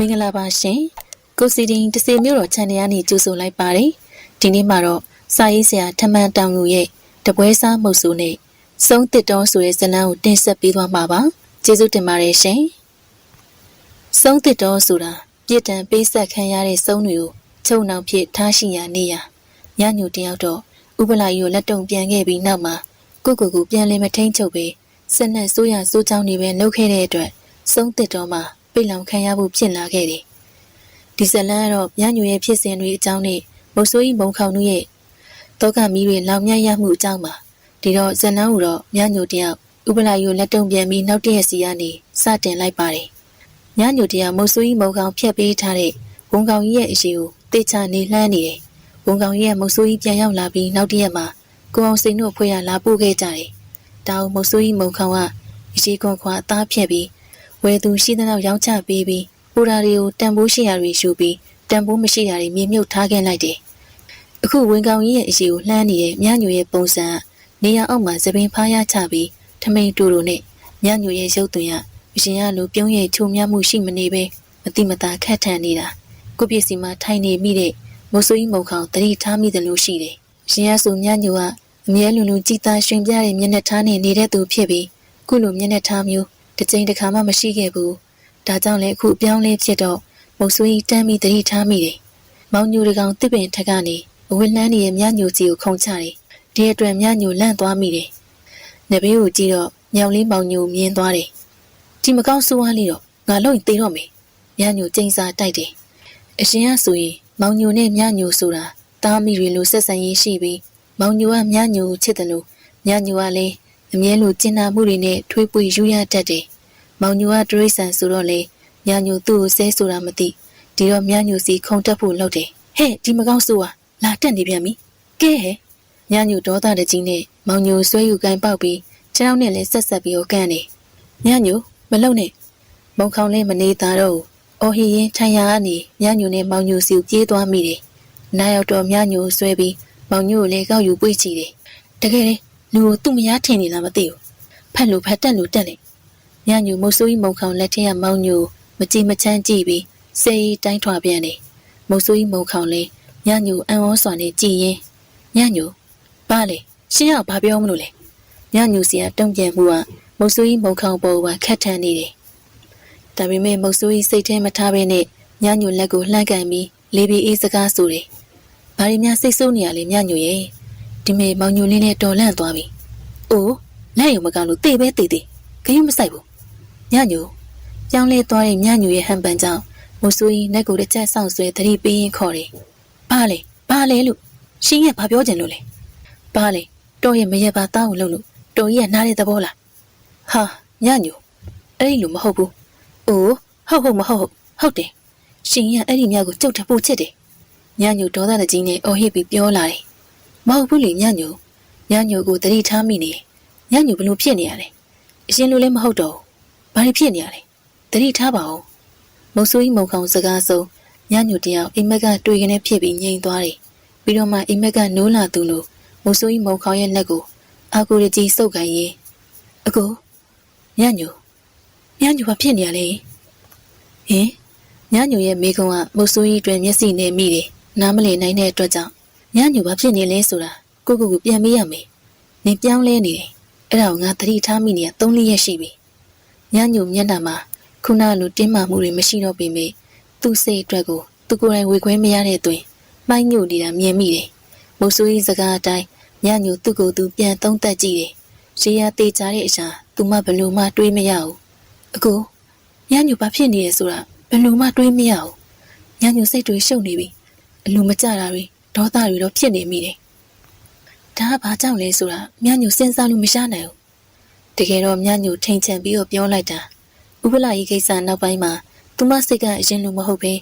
င်္ဂလာပါရှင်ကိုစီတင်တစေမျိုးတော် channel ကနေကြိုဆိုလိုက်ပါတယ်ဒီနေ့မှာတော့စာရေးဆရာထမန်တောင်လူရဲ့တပွဲစားမှုတ်ဆိုနဲ့စုံးတစ်တော်ဆိုတဲ့ဇာတ်လမ်းကိုတင်ဆက်ပေးသွားမှာပါကျေးဇူးတင်ပါတယ်ရှင်စုံးတစ်တော်ဆိုတာပြစ်ဒဏ်ပေးဆက်ခံရတဲ့စုံးတွေကိုချုံနှောင်ဖြစ်ထားရှိရာနေရာညညူတယောက်တော့ဥပလာကြီးကိုလက်တုံပြန်ခဲ့ပြီးနောက်မှာကိုပြန်လည်မထိန်ချုပ်ပဲစက်နဲ့ဆိုးရဆိုးချောင်းတွေပဲနှုတ်ခဲ့တဲ့အတွက်စုံးတစ်တော်မှာပိတ်လောင်ခံရဖို့ဖြစ်လာခဲ့တယ်ဒီဇလန်ကတော့ညညူရဲ့ဖြစ်စဉ်တွေအကြောင်းနဲ့မုတ်ဆိုးကြီးမုံခေါင်တို့ရဲ့တောကမီးတွေလောင်မြတ်ရမှုအကြောင်းပါဒီတော့ဇလန်ကိုတော့ညညူတယောက်ဥပလာကြီးကိုလက်တုံပြန်ပြီးနောက်တည့်ရက်စီကနေစတင်လိုက်ပါတယ်ညညူတယောက်မုတ်ဆိုးကြီးမုံခေါင်ဖြတ်ပေးထားတဲ့ဝန်ကောင်ကြီးရဲ့အရှိကိုတေချာနေလှမ်းနေတယ်ဝန်ကောင်ကြီးရဲ့မုတ်ဆိုးကြီးပြန်ရောက်လာပြီးနောက်တည့်ရက်မှာကိုအောင်စိန်တို့ဖွေရလာပို့ခဲ့ကြတယ်တောင်မုတ်ဆိုးကြီးမုံခေါင်ကအရှိခွန်ခွာအသားဖြက်ပြီးဝယ်သူရှိတဲ့နောက်ရောင်းချပေးပြီးပူရာတွေကိုတန်ဖိုးရှိရာတွေယူပြီးတန်ဖိုးမရှိရာတွေမြေမြုပ်ထားခဲ့လိုက်တယ်အခုဝန်ကောင်ကြီးရဲ့အရှိကိုလှမ်းနေတဲ့ညညူရဲ့ပုံစံနေရာအောက်မှာသပင်ဖားရချပြီးထမိန်တူတူနဲ့ညညူရဲ့ရုပ်သွင်းရအရှင်ရလိုပြုံးရဲ့ချုံမြမှုရှိမနေပဲမတိမတာခက်ထန်နေတာကိုပစ္စည်းမှာထိုင်နေမိတဲ့မုတ်ဆိုးကြီးမုံခေါင်တတိထားမိတယ်လို့ရှိတယ်ရှင်ရဆိုညညူကအမြဲလူလူကြည်သားရှင်ပြတဲ့မျက်နှာထားနဲ့နေတဲ့သူဖြစ်ပြီးခုလိုမျက်နှာထားမျိုးတစ်ချိန်တစ်ခါမှမရှိခဲ့ဘူးဒါကြောင့်လည်းအခုအပြောင်းလဲဖြစ်တော့မုတ်ဆိုးကြီးတမ်းပြီးတတိထားမိတယ်မောင်ညူတကောင်တစ်ပင်ထက်ကနေအဝင်းလန်းရဲ့မြညူကြီးကိုခုံချတယ်ဒီအတွက်မြညူလန့်သွားမိတယ်နဘေးကိုကြည့်တော့မြောင်လေးမောင်ညူမြင်သွားတယ်ဒီမကောင်းဆိုးဝါးလေးတော့ငါလုံးရင်သေတော့မယ်မြညူကျိန်စာတိုက်တယ်အရှင်ကဆိုရင်မောင်ညူနဲ့မြညူဆိုတာတားမိတွေလိုဆက်ဆံရေးရှိပြီးမောင်ညူကမြညူကိုချစ်တယ်လို့မြညူကလည်းအမြဲလိုကျင်နာမှုတွေနဲ့ထွေးပွေယူရတတ်တယ်မောင်ညူကဒရိษံဆိုတော့လေမြညူသူ့ကိုဆဲဆိုတာမသိဒီတော့မြညူစီခုံတက်ဖို့လုပ်တယ်ဟဲ့ဒီမကောင်းဆိုးဟာလာတက်နေပြန်ပြီကဲဟဲ့မြညူဒေါသတကြီးနဲ့မောင်ညူဆွဲယူကန်ပေါက်ပြီးခြေထောက်နဲ့လည်းဆက်ပြီးတော့ကန်တယ်မြညူမလုံနဲ့မုံခေါင်လေးမနေသားတော့အော်ဟီရင်ထိုင်ရကနေမြညူနဲ့မောင်ညူစီပြေးသွားမိတယ်နားရောက်တော့မြညူဆွဲပြီးမောင်ညူကိုလည်းကောက်ယူပွေ့ချီတယ်တကယ်လေလူကိုသူ့မရထင်နေလားမသိဘူးဖက်လို့ဖက်တက်လို့တက်လေညညူမုတ်ဆိုးကြီးမုံခေါင်လက်ထက်ကမောင်ညူမကြည်မချမ်းကြည့်ပြီးစေးတိုင်းထွာပြန်တယ်မုတ်ဆိုးကြီးမုံခေါင်လေးညညူအံ့ဩစွာနဲ့ကြည်ရင်ညညူပါလေရှင်းအောင်ဘာပြောမလို့လဲညညူစီကတုံ့ပြန်မှုကမုတ်ဆိုးကြီးမုံခေါင်ပေါ်ကခက်ထန်နေတယ်ဒါပေမဲ့မုတ်ဆိုးကြီးစိတ်ထဲမထားဘဲနဲ့ညညူလက်ကိုလှမ်းကန်ပြီးလေးပြီးအေးစကားဆိုတယ်ဘာရီများစိတ်ဆိုးနေရလဲညညူရဲ့ဒီမေမောင်ညူလေးနဲ့တော်လန့်သွားပြီအိုးလက်ရုံမကောင်းလို့တေးပဲတေးတေးခရုမဆိုင်ဘူးညညူပြောင်းလဲသွားတဲ့ညညူရဲ့ဟန်ပန်ကြောင့်မုတ်ဆိုးကြီးလက်ကိုတစ်ချက်ဆောင့်ဆွဲသတိပေးရင်ခေါ်တယ်ဘာလဲလို့ရှင်းရဲ့ဘာပြောချင်လို့လဲဘာလဲတော်ရဲ့မရပါသားကိုလှုပ်လို့တော်ကြီးကနားတဲ့သဘောလားဟာညညူအဲ့ဒီလိုမဟုတ်ဘူးအိုးဟုတ်မဟုတ်တယ်ရှင်ကအဲ့ဒီမြောက်ကိုကြုတ်ထဖို့ချစ်တယ်ညညူဒေါသတကြီးနဲ့အော်ဟစ်ပြီးပြောလာတယ်မဟုတ်ဘူးလေညညူကိုသတိထားမိနေညညူဘလို့ဖြစ်နေရလဲအရှင်လိုလည်းမဟုတ်တော့ဘာတွေဖြစ်နေရလဲသတိထားပါဦးမုတ်ဆိုးကြီးမုံခေါင်စကားဆုံးညညူတယောက်အိမ်မက်ကတွေ့ကနေဖြစ်ပြီးငြိမ်သွားတယ်ပြီးတော့မှအိမ်မက်ကနိုးလာသူလို့မုတ်ဆိုးကြီးမုံခေါင်ရဲ့လက်ကိုအာကိုရကြီးစုပ်ကန်ရင်အကိုညညူဘာဖြစ်နေရလဲဟင်ညညူရဲ့မိကုံကမုတ်ဆိုးကြီးတွင်မျက်စိနဲ့မိတယ်နားမလည်နိုင်တဲ့အတွက်ကြောင့်ညညူဘာဖြစ်နေလဲဆိုတာကိုပြန်မေးရမယ်နင်ပြောင်းလဲနေတယ်အဲ့ဒါကိုငါသတိထားမိနေရ3-4ရက်ရှိပြီညညူမျက်နှာမှာခုနလိုတင်းမာမှုတွေမရှိတော့ပေမဲ့သူ့စိတ်အတွက်ကိုသူကိုယ်တိုင်ဝေခွဲမရတဲ့အတွင်မှိုင်းညိုနေတာမြင်မိတယ်မုတ်ဆိုးကြီးစကားအတိုင်းညညူသူ့ကိုယ်သူပြန်သုံးသပ်ကြည့်တယ်ရေရသေးချတဲ့အရာသူမှဘလို့မှတွေးမရဘူးအကိုညညူဘာဖြစ်နေရဲဆိုတာဘလို့မှတွေးမရဘူးညညူစိတ်တွေရှုပ်နေပြီအလိုမကျတာတွေဒေါသတွေတော့ဖြစ်နေမိတယ်ဒါကဘာကြောင့်လဲဆိုတာညညူစဉ်းစားလို့မရနိုင်ဘူးတကယ်တော့ညညူထိန်ချန်ပြီးတော့ပြောလိုက်တာဥပလာကြီးကိစ္စနောက်ပိုင်းမှာသူမစိတ်ကအရင်လိုမဟုတ်ပဲ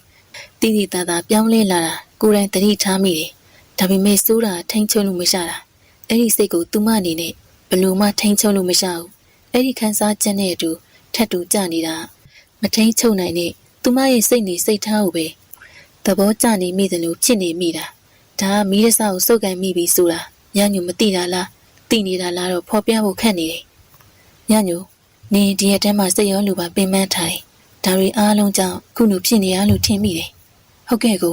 တည်တည်တသာပြောင်းလဲလာတာကိုယ်တိုင်သတိထားမိတယ်ဒါပေမဲ့စိုးတာထိန်ချုံလို့မရတာအဲ့ဒီစိတ်ကိုသူမအနေနဲ့ဘလို့မှထိန်ချုံလို့မရဘူးအဲ့ဒီခံစားချက်နဲ့အတူထပ်တူကြနေတာမထိန်ချုံနိုင်တဲ့သူမရဲ့စိတ်နေစိတ်ထားကိုပဲသဘောကျနေမိတယ်လို့ဖြစ်နေမိတာဒါကမိရစကိုစုပ်ကန်မိပြီဆိုတာညညူမသိတာလားသိနေတာလားတော့ဖော်ပြဖို့ခက်နေတယ်ညညူနင်ဒီရက်တည်းမှာစိတ်ရောလူပါပင်ပန်းထားတယ် ဒါတွေအားလုံးကြောင့်ခုလိုဖြစ်နေရလို့ထင်မိတယ်ဟုတ်ကဲ့ကိ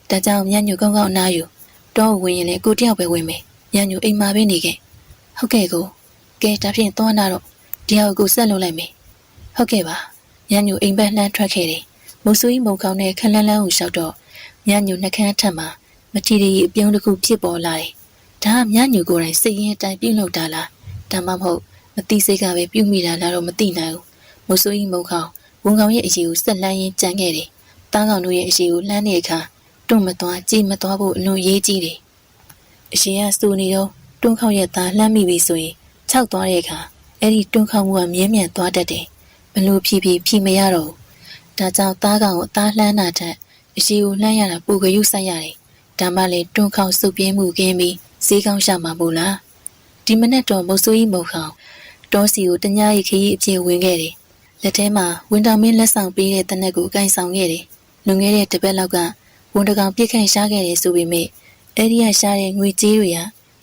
ုဒါကြောင့်ညညူကောင်းကောင်းအနားယူတော့ဝင်ရင်လည်းကိုတယောက်ပဲဝင်မယ်ညညူအိမ်မှာပဲနေခဲ့ဟုတ်ကဲ့ကိုကဲဒါဖြင့်သွားနာတော့ဒီဟာကိုဆက်လုပ်လိုက်မယ်ဟုတ်ကဲ့ပါညညူအိမ်ဘက်လှမ်းထွက်ခဲ့တယ်မုတ်ဆူကြီးမုံကောင်းနဲ့ခလန်းလန်းကိုလျှောက်တော့ညညူနှကန်းထက်မှာမထီရီအပြုံးတစ်ခုဖြစ်ပေါ်လာတယ်ဒါကညညူကိုယ်တိုင်စိတ်ရင်းအတိုင်းပြုလုပ်တာလားဒါမှမဟုတ်မသိစိတ်ကပဲပြုမိတာလားတော့မသိနိုင်ဘူးမုတ်ဆူကြီးမုံကောင်းဝန်ကောင်ရဲ့အရေးကိုဆက်လန်းရင်းကြံခဲ့တယ်တားကောင်တို့ရဲ့အရေးကိုလှမ်းတဲ့အခါတွန့်မသွားကြည်မသွားဖို့အလွန်ရေးကြီးတယ်အရှင်ကစူနေတော့တွန်းခေါက်ရဲ့သားလှမ်းမိပြီဆိုရင်ခြောက်သွားတဲ့အခါအဲ့ဒီတွန်းခေါက်မှုကမြဲမြံသွားတတ်တယ်ဘလို့ဖြီမရတော့ဒါကြောင့်သားကောင်ကိုအသားလှမ်းတာထက်အရှိကိုလှမ်းရတာပူကယူဆိုင်ရတယ်ဒါမှလည်းတွန်းခေါက်စုပ်ပြင်းမှုကင်းပြီးဈေးကောင်းရှာမှာမို့လားဒီမနေ့တော့မုတ်ဆိုးကြီးမုတ်ခေါင်တောစီကိုတ냐ရီခရီးအဖြစ်ဝင်ခဲ့တယ်လက်ထဲမှာဝန်တော်မင်းလက်ဆောင်ပေးတဲ့တနက်ကိုကင်ဆောင်ခဲ့တယ်လွန်ခဲ့တဲ့တစ်ပတ်လောက်ကဝန်တကောင်ပြစ်ခန့်ရှားခဲ့တယ်ဆိုပေမဲ့အဲ့ဒီကရှားတဲ့ငွေကြေးတွေ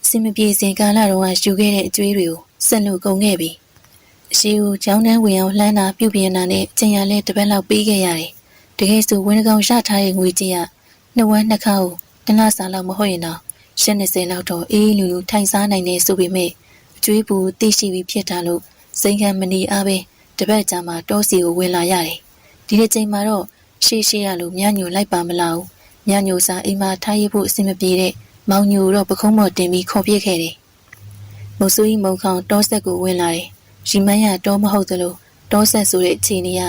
ကစင်မပြေစဉ်ကာလတုန်းကယူခဲ့တဲ့အကျွေးတွေကိုဆက်လို့ကုန်ခဲ့ပြီအရှိကိုကျောင်းတန်းဝင်အောင်လှမ်းတာပြုတ်ပြင်းတာနဲ့အချိန်ရလဲတစ်ပတ်လောက်ပေးခဲ့ရတယ်တကယ်ဆိုဝန်တကောင်ရထားတဲ့ငွေကြေးကနှစ်ဝန်းနှစ်ခါကိုတလစာလောက်မဟုတ်ရင်တော့80လောက်တော့အေးလူလူထိုင်စားနိုင်နေဆိုပေမဲ့အကျွေးပူသိရှိပြီးဖြစ်တာလို့စိန်ခံမနေအားပဲတပတ်ကြာမှတောစီကိုဝင်လာရတယ်ဒီတစ်ချိန်မှာတော့ရှေ့ရလို့မြညိုလိုက်ပါမလားဘူးမြညိုစာအိမ်မှာထားရဖို့အဆင်မပြေတဲ့မောင်ညိုတော့ပခုံးမော်တင်ပြီးခေါ်ပြခဲ့တယ်မုတ်ဆူကြီးမုံခေါင်တောဆက်ကိုဝင်လာတယ်ရီမန်းရတောမဟုတ်သလိုတောဆက်ဆိုတဲ့အခြေအနေက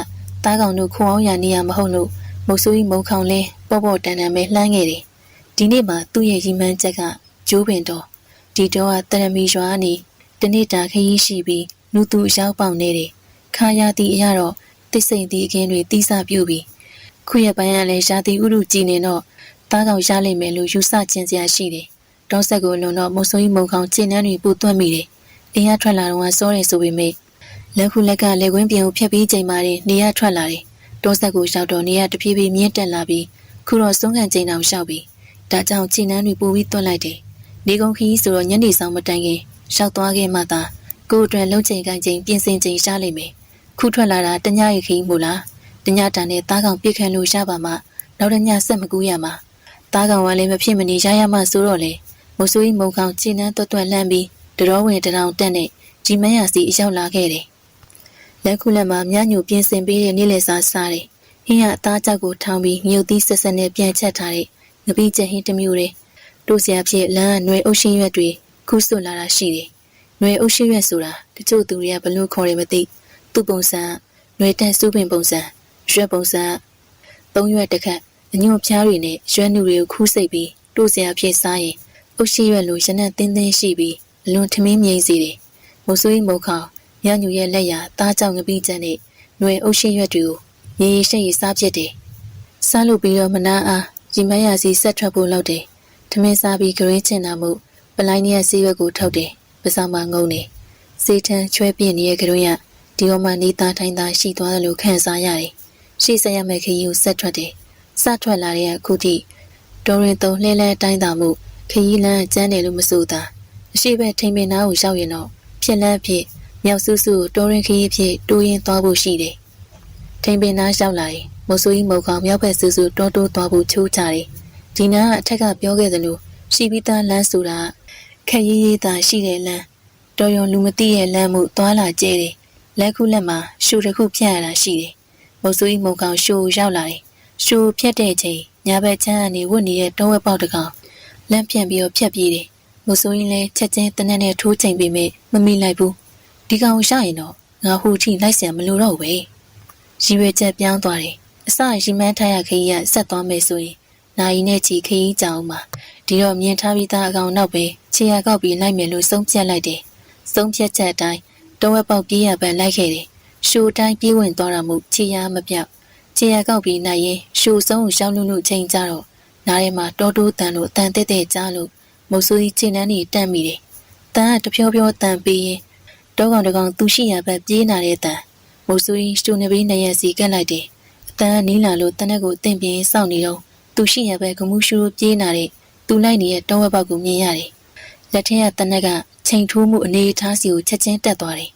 တားကောင်တို့ခွန်အောင်ရနေရမဟုတ်လို့မုတ်ဆူကြီးမုံခေါင်လဲပေါ့တန်ပဲလှမ်းခဲ့တယ်ဒီနေ့မှသူ့ရဲ့ရီမန်းချက်ကဂျိုးပင်တော်ဒီတော့ကတရမီရွာနေတနေ့တာခရီးရှိပြီးလူသူအရောက်ပေါင်နေတယ်ခါရသည်အရတော့တိတ်ဆိတ်သည့်အခင်းတွေတီးဆပြုတ်ပြီးခုရပိုင်းကလည်းရာသီဥတုကြည်နေတော့တားကောင်ရလိမ့်မယ်လို့ယူဆခြင်းစရာရှိတယ်တောဆက်ကိုလွန်တော့မုတ်ဆိုးကြီးမုံခေါင်ခြေနှမ်းတွေပူသွက်မိတယ်အိမ်ရထွက်လာတော့စောတယ်ဆိုပေမဲ့လက်ခုလက်ကလက်ကွင်းပြင်ကိုဖျက်ပြီးချိန်မှနေရထွက်လာတယ်တောဆက်ကိုရောက်တော့နေရတဖြည်းဖြည်းမြင့်တက်လာပြီးခုတော့စုံခံချိန်တောင်လျှောက်ပြီးဒါကြောင့်ခြေနှမ်းတွေပူပြီးသွက်လိုက်တယ်နေကုန်ခီးဆိုတော့ညနေဆောင်မတိုင်ခင်ရှောက်သွားခဲ့မှသာကိုယ်အတွက်လုံးချိန်ကန်ချိန်ပြင်ဆင်ချိန်ရှားလိမ့်မယ်ခုထွက်လာတာတ냐ရီခီးမို့လားတ냐တန်နဲ့တားကောင်ပြစ်ခန့်လို့ရပါမှနောက်တ냐ဆက်မကူးရမှာတားကောင်ကလည်းမဖြစ်မနေရမှဆိုတော့လေမုတ်ဆိုးကြီးမုံခေါင်ခြေနှမ်းတွတ်လှမ်းပြီးတတော်ဝင်တရောင်တက်နဲ့ဒီမန်းရစီအရောက်လာခဲ့တယ်လက်ခုလက်မှာမြညိုပြင်ဆင်ပေးတဲ့နေ့လည်စာစားတယ်ဟင်းရအသားကြောက်ကိုထောင်းပြီးမြုပ်သီးဆက်ဆက်နဲ့ပြန်ချက်ထားတဲ့ငပိချက်ဟင်းတစ်မျိုးတည်းတို့စရာဖြစ်လမ်းကຫນွေအုပ်ရှင်ရွက်တွေခုဆွလာတာရှိတယ်ຫນွေအုပ်ရှင်ရွက်ဆိုတာတချို့သူတွေကဘလို့ခေါ်တယ်မသိသူ့ပုံစံຫນွေတက်စုပင်ပုံစံရွက်ပုံစံသုံးရွက်တစ်ခတ်အညွန့်ဖျားတွေနဲ့ရွက်နုတွေကိုခူးစိတ်ပြီးတို့စရာဖြစ်စားရင်အုပ်ရှင်ရွက်လိုရနက်တင်းတင်းရှိပြီးအလွန်ထမင်းမြိန်စီတယ်မုတ်ဆိုးကြီးမုတ်ခေါင်ညညူရဲ့လက်ရသားကြောင်ငပိချက်နဲ့ຫນွေအုပ်ရှင်ရွက်တွေကိုရေရေရှိတ်ရေစားဖြစ်တယ်စားလို့ပြီးတော့မနာအားရီမန်းရစီဆက်ထွက်ဖို့လုပ်တယ်ထမင်းစားပြီးဂရင်းချင်တာမို့ပလိုင်းရဲ့ဆေးရွက်ကိုထုတ်တယ်ပစောင်းမငုံနေစေးထန်းချွဲပြင်းနေတဲ့ကရွန်းရဒီတော့မှနေသားထိုင်းသားရှိသွားတယ်လို့ခံစားရတယ်ရှေ့ဆက်ရမယ့်ခရီးကိုဆက်ထွက်တယ်စထွက်လာတဲ့အခုထိတော်ရင်တုံလှဲလှဲတိုင်းတာမှုခရီးလမ်းကျန်းတယ်လို့မဆိုတာအရှိပဲထိန်ပင်နားကိုရောက်ရင်တော့ဖြစ်လန်းဖြစ်မြောက်ဆူဆူတော်ရင်ခရီးဖြစ်တိုးရင်သွားဖို့ရှိတယ်ထိန်ပင်နားရောက်လာရင်မုတ်ဆိုးကြီးမုတ်ကောင်မြောက်ဘက်ဆူဆူတိုးသွားဖို့ချိုးချတယ်ဒီနာကအထက်ကပြောခဲ့သလိုရှိပြီးသားလမ်းဆိုတာခက်ရေးရေးသာရှိတဲ့လမ်းတော်ရုံလူမသိရဲ့လမ်းမှုသွားလာကျဲတယ်လက်ခုလက်မှာရှူတစ်ခုဖြတ်ရတာရှိတယ်မုတ်ဆိုးကြီးမုတ်ကောင်ရှူရောက်လာတယ်ရှူဖြတ်တဲ့ချိန်ညာဘက်ချမ်းကနေဝတ်နေတဲ့တောဝက်ပေါက်တကောင်လမ်းပြန်ပြီးတော့ဖြတ်ပြေးတယ်မုတ်ဆိုးကြီးလည်းချက်ချင်းတနက်နဲ့ထိုးချိန်ပေမဲ့မမိလိုက်ဘူးဒီကောင်ရရင်တော့ငါဟိုထိလိုက်ဆံမလို့တော့ပဲရီရွယ်ချက်ပြောင်းသွားတယ်အစရီမန်းထားရခရီးကဆက်သွားမယ်ဆိုရင်နိုင်နဲ့ချီခရီးကြောင်မှာဒီတော့မြင်ထားပြီးသားအကောင်နောက်ပဲခြေရကောက်ပြီးလိုက်မယ်လို့ဆုံးဖြတ်လိုက်တယ်ဆုံးဖြတ်ချက်အတိုင်းတောဝက်ပေါက်ပြေးရပန်လိုက်ခဲ့တယ်ရှူတိုင်းပြေးဝင်သွားတာမို့ခြေရမပြောက်ခြေရကောက်ပြီးနိုင်ရင်ရှူဆုံးကိုရှောင်းလူချိန်ကြတော့နားထဲမှာတောတိုးတန်လို့အတန်တဲ့ကြားလို့မုတ်ဆိုးကြီးခြေနှမ်းကြီးတန့်မိတယ်တန်ကတဖြောတန်ပြီးရင်တောကောင်တကောင်သူရှိရဘက်ပြေးနာတဲ့တန်မုတ်ဆိုးကြီးရှူနေပြီးနေရစီကက်လိုက်တယ်အတန်ကနီးလာလို့တနက်ကိုတင့်ပြင်းစောင့်နေတော့သူရှိရဘက်ကမှုရှူပြေးနာတဲ့သူလိုက်နေတဲ့တောဝက်ပေါက်ကိုမြင်ရတယ်လက်ထက်ကတနက်ကချိန်ထိုးမှုအနေအထားစီကိုချက်ချင်းတက်သွားတယ်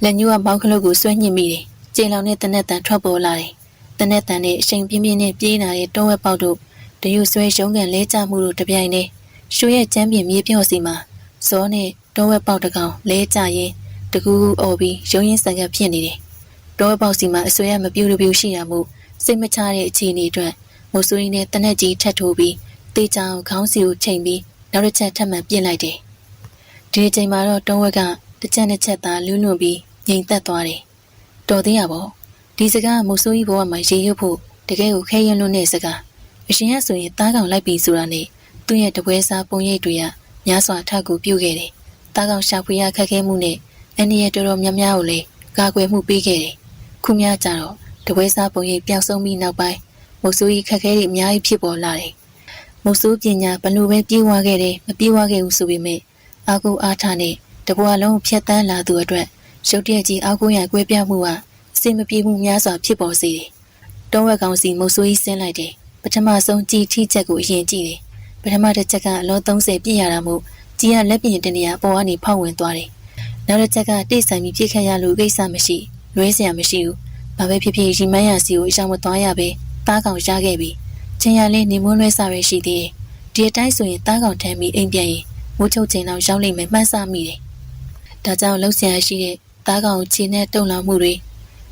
လက်ညှိုးကမောင်းခလုတ်ကိုဆွဲညှစ်မိတယ် ကျေလောင်နဲ့တနက်တန်ထွက်ပေါ်လာတယ်။တနက်တန်နဲ့အချိန်ပြင်းပြင်းနဲ့ပြေးလာတဲ့တောဝက်ပေါက်တို့တရွဆွဲရှုံးကန်လဲကျမှုတို့တပြိုင်တည်းရှူရဲ့ကျမ်းပြင်မြေပြော့စီမှာဇောနဲ့တောဝက်ပေါက်တကောင်လဲကျရင်တကူးကူးအော်ပြီးရုံရင်းဆန်ကပ်ဖြစ်နေတယ်။တောဝက်ပေါက်စီမှာအဆွဲရမပြူတပြူရှိတာမို့စိတ်မချတဲ့အခြေအနေအတွက်မိုးဆူရီနဲ့တနက်ကြီးထပ်ထိုးပြီးတေးချောင်ခေါင်းစီကိုချိန်ပြီးနောက်တစ်ချက်ထပ်မံပြင်လိုက်တယ်။ဒီအချိန်မှာတော့တောဝက်ကတစ်ချက်နှစ်ချက်သာလွန်းလွန်ပြီးငြိမ်သက်သွားတယ်။တော်သေးရပါ့။ဒီစကားမိုးဆူရီဘဝမှာရေရွတ်ဖို့တကယ်ကိုခဲရင်လွန်းတဲ့စကားအရှင်ရဆိုရင်တားကောင်လိုက်ပြီးဆိုတာနဲ့သူ့ရဲ့တပွဲစားပုံရိပ်တွေကများစွာထကူပြုတ်ခဲ့တယ်။တားကောင်ရှာဖွေရခက်ခဲမှုနဲ့အန်ဒီရဲ့တော်တော်များများကိုလည်းကာကွယ်မှုပေးခဲ့တယ်။ခုများကြတော့တပွဲစားပုံရိပ်ပျောက်ဆုံးပြီးနောက်ပိုင်းမိုးဆူရီခက်ခဲတွေအများကြီးဖြစ်ပေါ်လာတယ်။မိုးဆူပညာဘလို့ပဲပြေးဝါခဲ့တယ်မပြေးဝါခဲ့ဘူးဆိုပေမဲ့အာကိုအားထားနဲ့တဘွားလုံးဖြတ်တန်းလာသူအတွက်ရုတ်တရက်ကြီးအာကိုရကွဲပြားမှုဟာအစင်မပြေမှုများစွာဖြစ်ပေါ်စေတယ်။တောဝက်ကောင်စီမိုးဆူရီဆင်းလိုက်တယ်။ပထမဆုံးကြည်ထိချက်ကိုအရင်ကြည့်တယ်။ပထမတစ်ချက်ကအလော30ပြည့်ရတာမို့ကြီးကလက်ပြင်တင်နေရပေါ်ကနေဖောက်ဝင်သွားတယ်။နောက်တစ်ချက်ကတိတ်ဆိုင်ပြီးပြစ်ခတ်ရလို့ကိစ္စမရှိလွဲစရာမရှိဘူး။ဘာပဲဖြစ်ဖြစ်ရီမန်းရစီကိုအရောက်မသွားရပဲတားကောင်ရခဲ့ပြီ။ချင်းရလေးနေမွန်းလွဲစားရရှိသေးတယ်။ဒီအတိုင်းဆိုရင်တားကောင်ထမ်းပြီးအိမ်ပြန်ရင်မိုးချုပ်ချိန်လောက်ရောက်လိမ့်မယ်မှန်းဆမိတယ်။ဒါကြောင့်လှုပ်ရှားရှိတဲ့တားကောင်ခြေနဲ့တုံလောင်မှုတွေ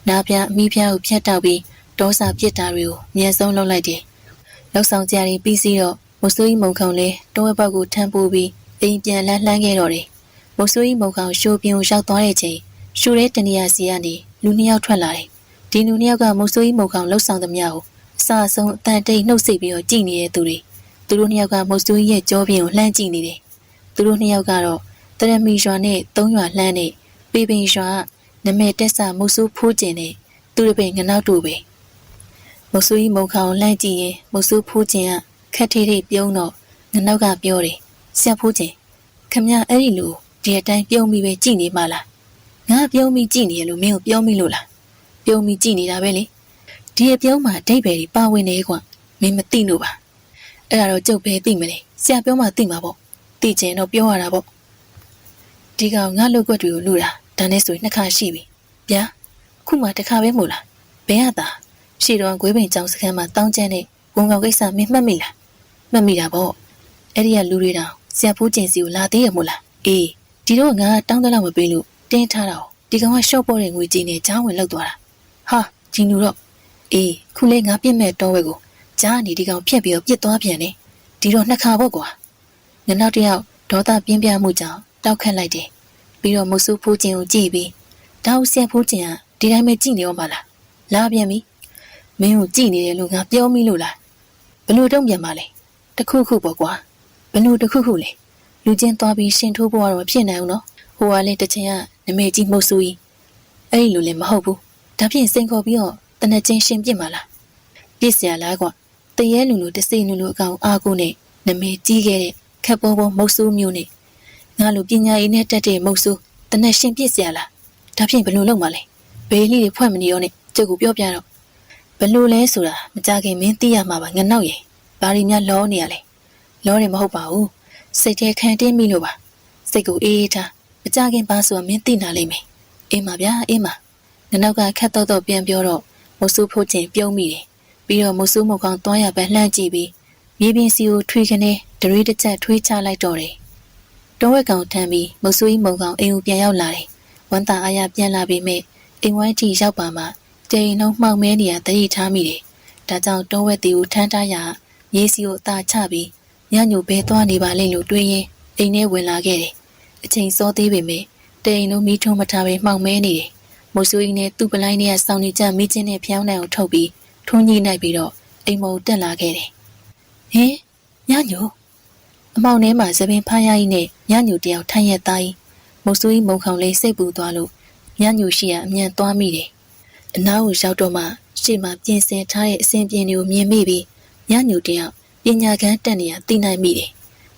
နားပြအမိပြကိုဖြတ်တောက်ပြီးဒေါစာပြစ်တာတွေကိုအမြန်ဆုံးလုပ်လိုက်တယ်။လောက်ဆောင်ကြရပြီးစီတော့မိုးဆူကြီးမုံခေါင်လဲတောဝက်ပေါက်ကိုထမ်းပိုးပြီးအိမ်ပြန်လှမ်းခဲ့တော့တယ်။မိုးဆူကြီးမုံခေါင်ရှိုးပြင်းကိုရောက်သွားတဲ့ချိန်ရှူတဲ့တနေရာစီကနေလူနှစ်ယောက်ထွက်လာတယ်။ဒီလူနှစ်ယောက်ကမိုးဆူကြီးမုံခေါင်လှုပ်ဆောင်သမျှကိုအစအဆုံးအတန်တိတ်နှုတ်ဆက်ပြီးတော့ကြည်နေတဲ့သူတွေသူတို့နှစ်ယောက်ကမိုးဆူကြီးရဲ့ကြောပြင်းကိုလှမ်းကြည့်နေတယ်။သူတို့နှစ်ယောက်ကတော့တရမီရွာနဲ့3ရွာလှမ်းနဲ့ပေပင်ရွာနမဲတက်ဆာမိုးဆူဖိုးကျင်နဲ့သူတို့ပဲငနောက်တို့ပဲမိုးဆူကြီးမုံခေါင်လှမ်းကြည့်ရင်မိုးဆူဖိုးကျင်ကခက်ထေးထေးပြုံးတော့ငနောက်ကပြောတယ်ဆရာဖိုးကျင်ခမအဲ့ဒီလူဒီအတိုင်းပြုံးပြီးပဲကြည်နေမှလားငါပြုံးပြီးကြည်နေရလို့မင်းကိုပြောမိလို့လားပြုံးပြီးကြည်နေတာပဲလေဒီအပြုံးမှာဒိတ်ပဲဒီပါဝင်နေကွာမင်းမသိလို့ပါအဲ့ဒါတော့ကျုပ်ပဲသိမလဲဆရာပြောမှသိမှာပေါ့သိချင်တော့ပြောရတာပေါ့ဒီကောင်ငါလုတ်ကွက်တွေကိုလူတာဒါနဲ့ဆိုရင်နှစ်ခါရှိပြီဗျာခုမှတစ်ခါပဲမို့လားဘယ်ရတာရှီတော်ဂွေးပင်ကြောင်စခန်းမှာတောင်းကျန်းတဲ့ဝန်ကောင်ကိစ္စမင်းမှတ်မိလားမှတ်မိတာပေါ့အဲ့ဒီကလူတွေတောင်ဆရာဖိုးကျင်စီကိုလာသေးရမို့လားအေးဒီတော့ငါတောင်းတလောက်မပေးလို့တင်းထားတာဒီကောင်ကရှော့ပေါ်တဲ့ငွေကြီးနဲ့ချောင်းဝင်လောက်သွားတာဟာဂျင်းလူတော့အေးခုလေးငါပြစ်မဲ့တော့ဝဲကိုကြားနေဒီကောင်ဖြက်ပြီးတော့ပြစ်သွားပြန်တယ်ဒီတော့နှစ်ခါပေါ့ကွာငါနောက်တစ်ယောက်ဒေါသပြင်းပြမှုကြောင့်တောက်ခတ်လိုက်တယ်ပြီးတော့မဆူဖိုးကျင်ကိုကြည့်ပြီးတောက်ဆက်ဖိုးကျင်ကဒီတိုင်းပဲကြည့်နေရောပါလားလာပြန်ပြီမင်းကိုကြည့်နေတယ်လို့ငါပြောမိလို့လားဘလို့တုံးပြန်ပါလဲတခုခုပေါ့ကွာဘလို့တခုခုလေလူချင်းသွားပြီးရှင်ထိုးဖို့တော့ဖြစ်နိုင်အောင်နော်ဟိုကလည်းတစ်ချိန်ကနမေကြီးမှုတ်ဆူကြီးအဲ့ဒီလိုလည်းမဟုတ်ဘူးဒါဖြင့်စိန်ခေါ်ပြီးတော့တနက်ချင်းရှင်ပြစ်မှာလားပြစ်เสียလားကွာတရဲလူလူတစိလူလူအကောင်အာကိုနဲ့နမေကြီးခဲ့တဲ့ခက်ပေါ်ပေါ်မုတ်ဆူမျိုးနဲ့ငါလိုပညာရေးနဲ့တက်တဲ့မုတ်ဆူတနက်ရှင်ပြစ်เสียလားဒါဖြင့်ဘလို့လုပ်မှာလဲဘေးလေးတွေဖွက်မနေရောနဲ့ကျုပ်ကိုပြောပြတော့ဘလို့လဲဆိုတာမကြခင်မင်းသိရမှာပါငနောက်ရေဘာရီများလောနေရလဲလောတယ်မဟုတ်ပါဘူးစိတ်ထဲခံတင်းမိလို့ပါစိတ်ကိုအေးအေးထားမကြခင်ပါဆိုတာမင်းသိနာလိမ့်မယ်အေးပါဗျာအေးပါငနောက်ကခက်တော့ပြန်ပြောတော့မိုးဆူဖိုးကျင်ပြုံးမိတယ်ပြီးတော့မိုးဆူမုတ်ကောင်တွားရပဲလှမ်းကြည့်ပြီးမြေပြင်စီကိုထွေးခနဲ့ဒရွေးတစ်ချက်ထွေးချလိုက်တော့တယ်တောဝက်ကောင်ထမ်းပြီးမိုးဆူကြီးမုံကောင်အိမ်ကိုပြန်ရောက်လာတယ်ဝမ်းသာအားရပြန်လာပြီးမြအိမ်ဝိုင်းတီရောက်ပါမှတိန်နှုံမှောက်မဲနေရတတိထားမိတယ်ဒါကြောင့်တောဝက်တီကိုထမ်းထားရမြေစီကိုအသာချပြီးညညိုဘဲသွားနေပါလိမ့်လို့တွေးရင်အိမ်ထဲဝင်လာခဲ့တယ်အချိန်စောသေးပေမဲ့တိန်နှုံမီးထုံးမထားပဲမှောက်မဲနေတယ်မိုးဆူကြီးနဲ့သူ့ပလိုင်းနဲ့ဆောင်းနေကြမိချင်းနဲ့ဖျောင်းနိုင်အောင်ထုတ်ပြီးထုံးကြီးနိုင်ပြီးတော့အိမ်မောတက်လာခဲ့တယ်ဟင်ညညိုအမောင်ထဲမှာသပင်ဖားရည်နဲ့ညညိုတယောက်ထိုင်ရသားကြီးမိုးဆူကြီးမုံခေါင်လေးစိတ်ပူသွားလို့ညညိုရှိရအမြန်သွားမိတယ်အနားကိုရောက်တော့မှရှေ့မှာပြင်ဆင်ထားတဲ့အစဉ်ပြင်တွေကိုမြင်မိပြီးညညိုတယောက်ပညာကန်းတက်နေရသိနိုင်မိတယ်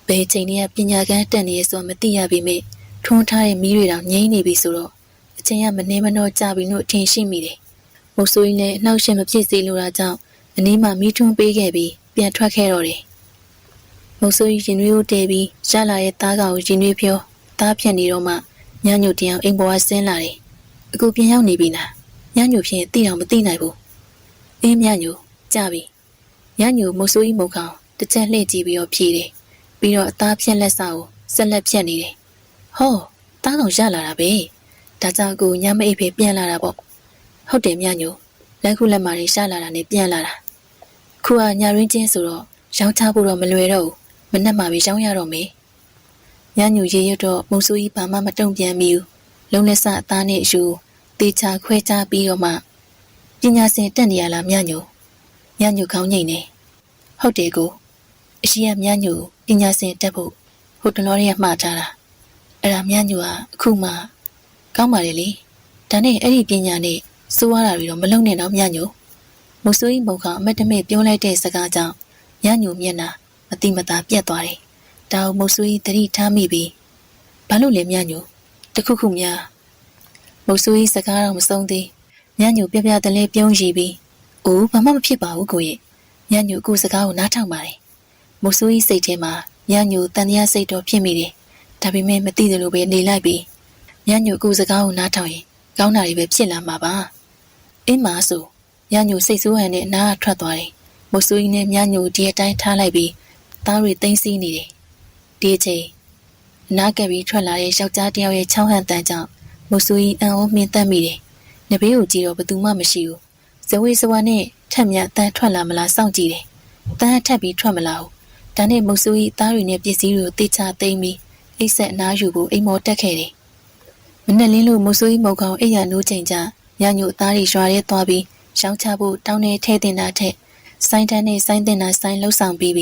ဘယ်ချိန်နဲ့ပညာကန်းတက်နေရဆိုမသိရပေမဲ့ထွန်းထားတဲ့မီးတွေတောင်ငြိမ့်နေပြီဆိုတော့အချိန်ကမနှဲမနှောကြပြီလို့အထင်ရှိမိတယ်မိုးဆူကြီးနဲ့အနှောက်အယှက်မဖြစ်စေလိုတာကြောင့်အနည်းမှမီးထွန်းပေးခဲ့ပြီးပြန်ထွက်ခဲ့တော့တယ်မိုးဆူကြီးရင်ရွေးတဲပြီးရလာတဲ့သားကောင်ကိုရင်ရွေးဖြောသားဖြတ်နေတော့မှညညိုတယောက်အိမ်ပေါ်ကဆင်းလာတယ်အခုပြန်ရောက်နေပြီလားည ညညိုဖြင့်သိတော်မသိနိုင်ဘူး။အင်းညညိုကြပြီ။ညညိုမုတ်ဆိုးကြီးမုတ်ကောင်တစ်ချက်လှည့်ကြည့်ပြီးတော့ဖြေတယ်။ပြီးတော့အသားဖြက်လက်စာကိုဆက်လက်ဖြက်နေတယ်။ဟောတားကောင်ရလာတာပဲ။ဒါကြောင့်ကိုညမအိပ်ဖေပြန်လာတာပေါ့။ဟုတ်တယ်ညညိုလက်ခုလက်မာတွေရှာလာတာနဲ့ပြန်လာတာ။ခုကညရင်းချင်းဆိုတော့ရောင်းချဖို့တော့မလွယ်တော့ဘူး။မနှက်မှပဲရောင်းရတော့မေ။ညညိုရေရွတ်တော့မုတ်ဆိုးကြီးဘာမှမတုံ့ပြန်မိဘူး။လုံးလက်စအသားနဲ့အယူတေချာခွဲခြားပြီးတော့မှပညာရှင်တက်နေရလားညညိုညညိုခေါင်းငိမ့်နေဟုတ်တယ်ကိုအရှိရညညိုပညာရှင်တက်ဖို့ဟိုတလောတွေကမှားထားတာအဲ့ဒါညညိုကအခုမှကောင်းပါလေလေဒါနဲ့အဲ့ဒီပညာနဲ့စိုးရတာတွေတော့မလုံနဲ့တော့ညညိုမုတ်ဆိုးကြီးမုတ်ကအမတ်တမဲ့ပြောလိုက်တဲ့စကားကြောင့်ညညိုမျက်နှာမတိမတာပြတ်သွားတယ်ဒါကိုမုတ်ဆိုးကြီးသတိထားမိပြီးဘာလို့လဲညညိုတခုခုများမုတ်ဆိုးကြီးစကားတော့မဆုံးသေးညညိုပြပြတလဲပြုံးရည်ပြီးအိုးဘာမှမဖြစ်ပါဘူးကိုရဲ့ညညိုကိုစကားကိုနားထောင်ပါတယ်မုတ်ဆိုးကြီးစိတ်ထဲမှာညညိုတန်တရားစိတ်တော့ဖြစ်မိတယ်ဒါပေမဲ့မသိတယ်လို့ပဲနေလိုက်ပြီးညညိုကိုစကားကိုနားထောင်ရင်ကောင်းတာတွေပဲဖြစ်လာမှာပါအင်းမဆိုညညိုစိတ်ဆိုးဟန်နဲ့အနားထွက်သွားတယ်မုတ်ဆိုးကြီးနဲ့ညညိုဒီအတိုင်းထားလိုက်ပြီးသားတွေသိမ်းစီးနေတယ်ဒီအချိန်အနားကပ်ပြီးထွက်လာတဲ့ယောက်ျားတစ်ယောက်ရဲ့ချောင်းဟန်တန်ကြောင့်မုတ်ဆိုးကြီးအံ့ဩမြင်တတ်မိတယ်။နဘေးကိုကြည့်တော့ဘသူမှမရှိဘူး။ဇဝေဇဝါနဲ့ထက်မြတ်တန်းထွက်လာမလားစောင့်ကြည့်တယ်။တန်းထက်ပြီးထွက်မလာဘူး။ဒါနဲ့မုတ်ဆိုးကြီးသားတွေနဲ့ပစ္စည်းတွေကိုတေချာသိမ်းပြီးအိတ်ဆက်အနားယူဖို့အိမ်မော်တက်ခဲ့တယ်။မနဲ့လင်းလို့မုတ်ဆိုးကြီးမုတ်ကောင်အိယာနိုးချိန်ကျညညို့သားတွေရွာရဲသွားပြီးရောင်းချဖို့တောင်းနေထဲတင်တာထက်စိုင်းတန်းနဲ့စိုင်းတင်တာစိုင်းလှုပ်ဆောင်ပြီး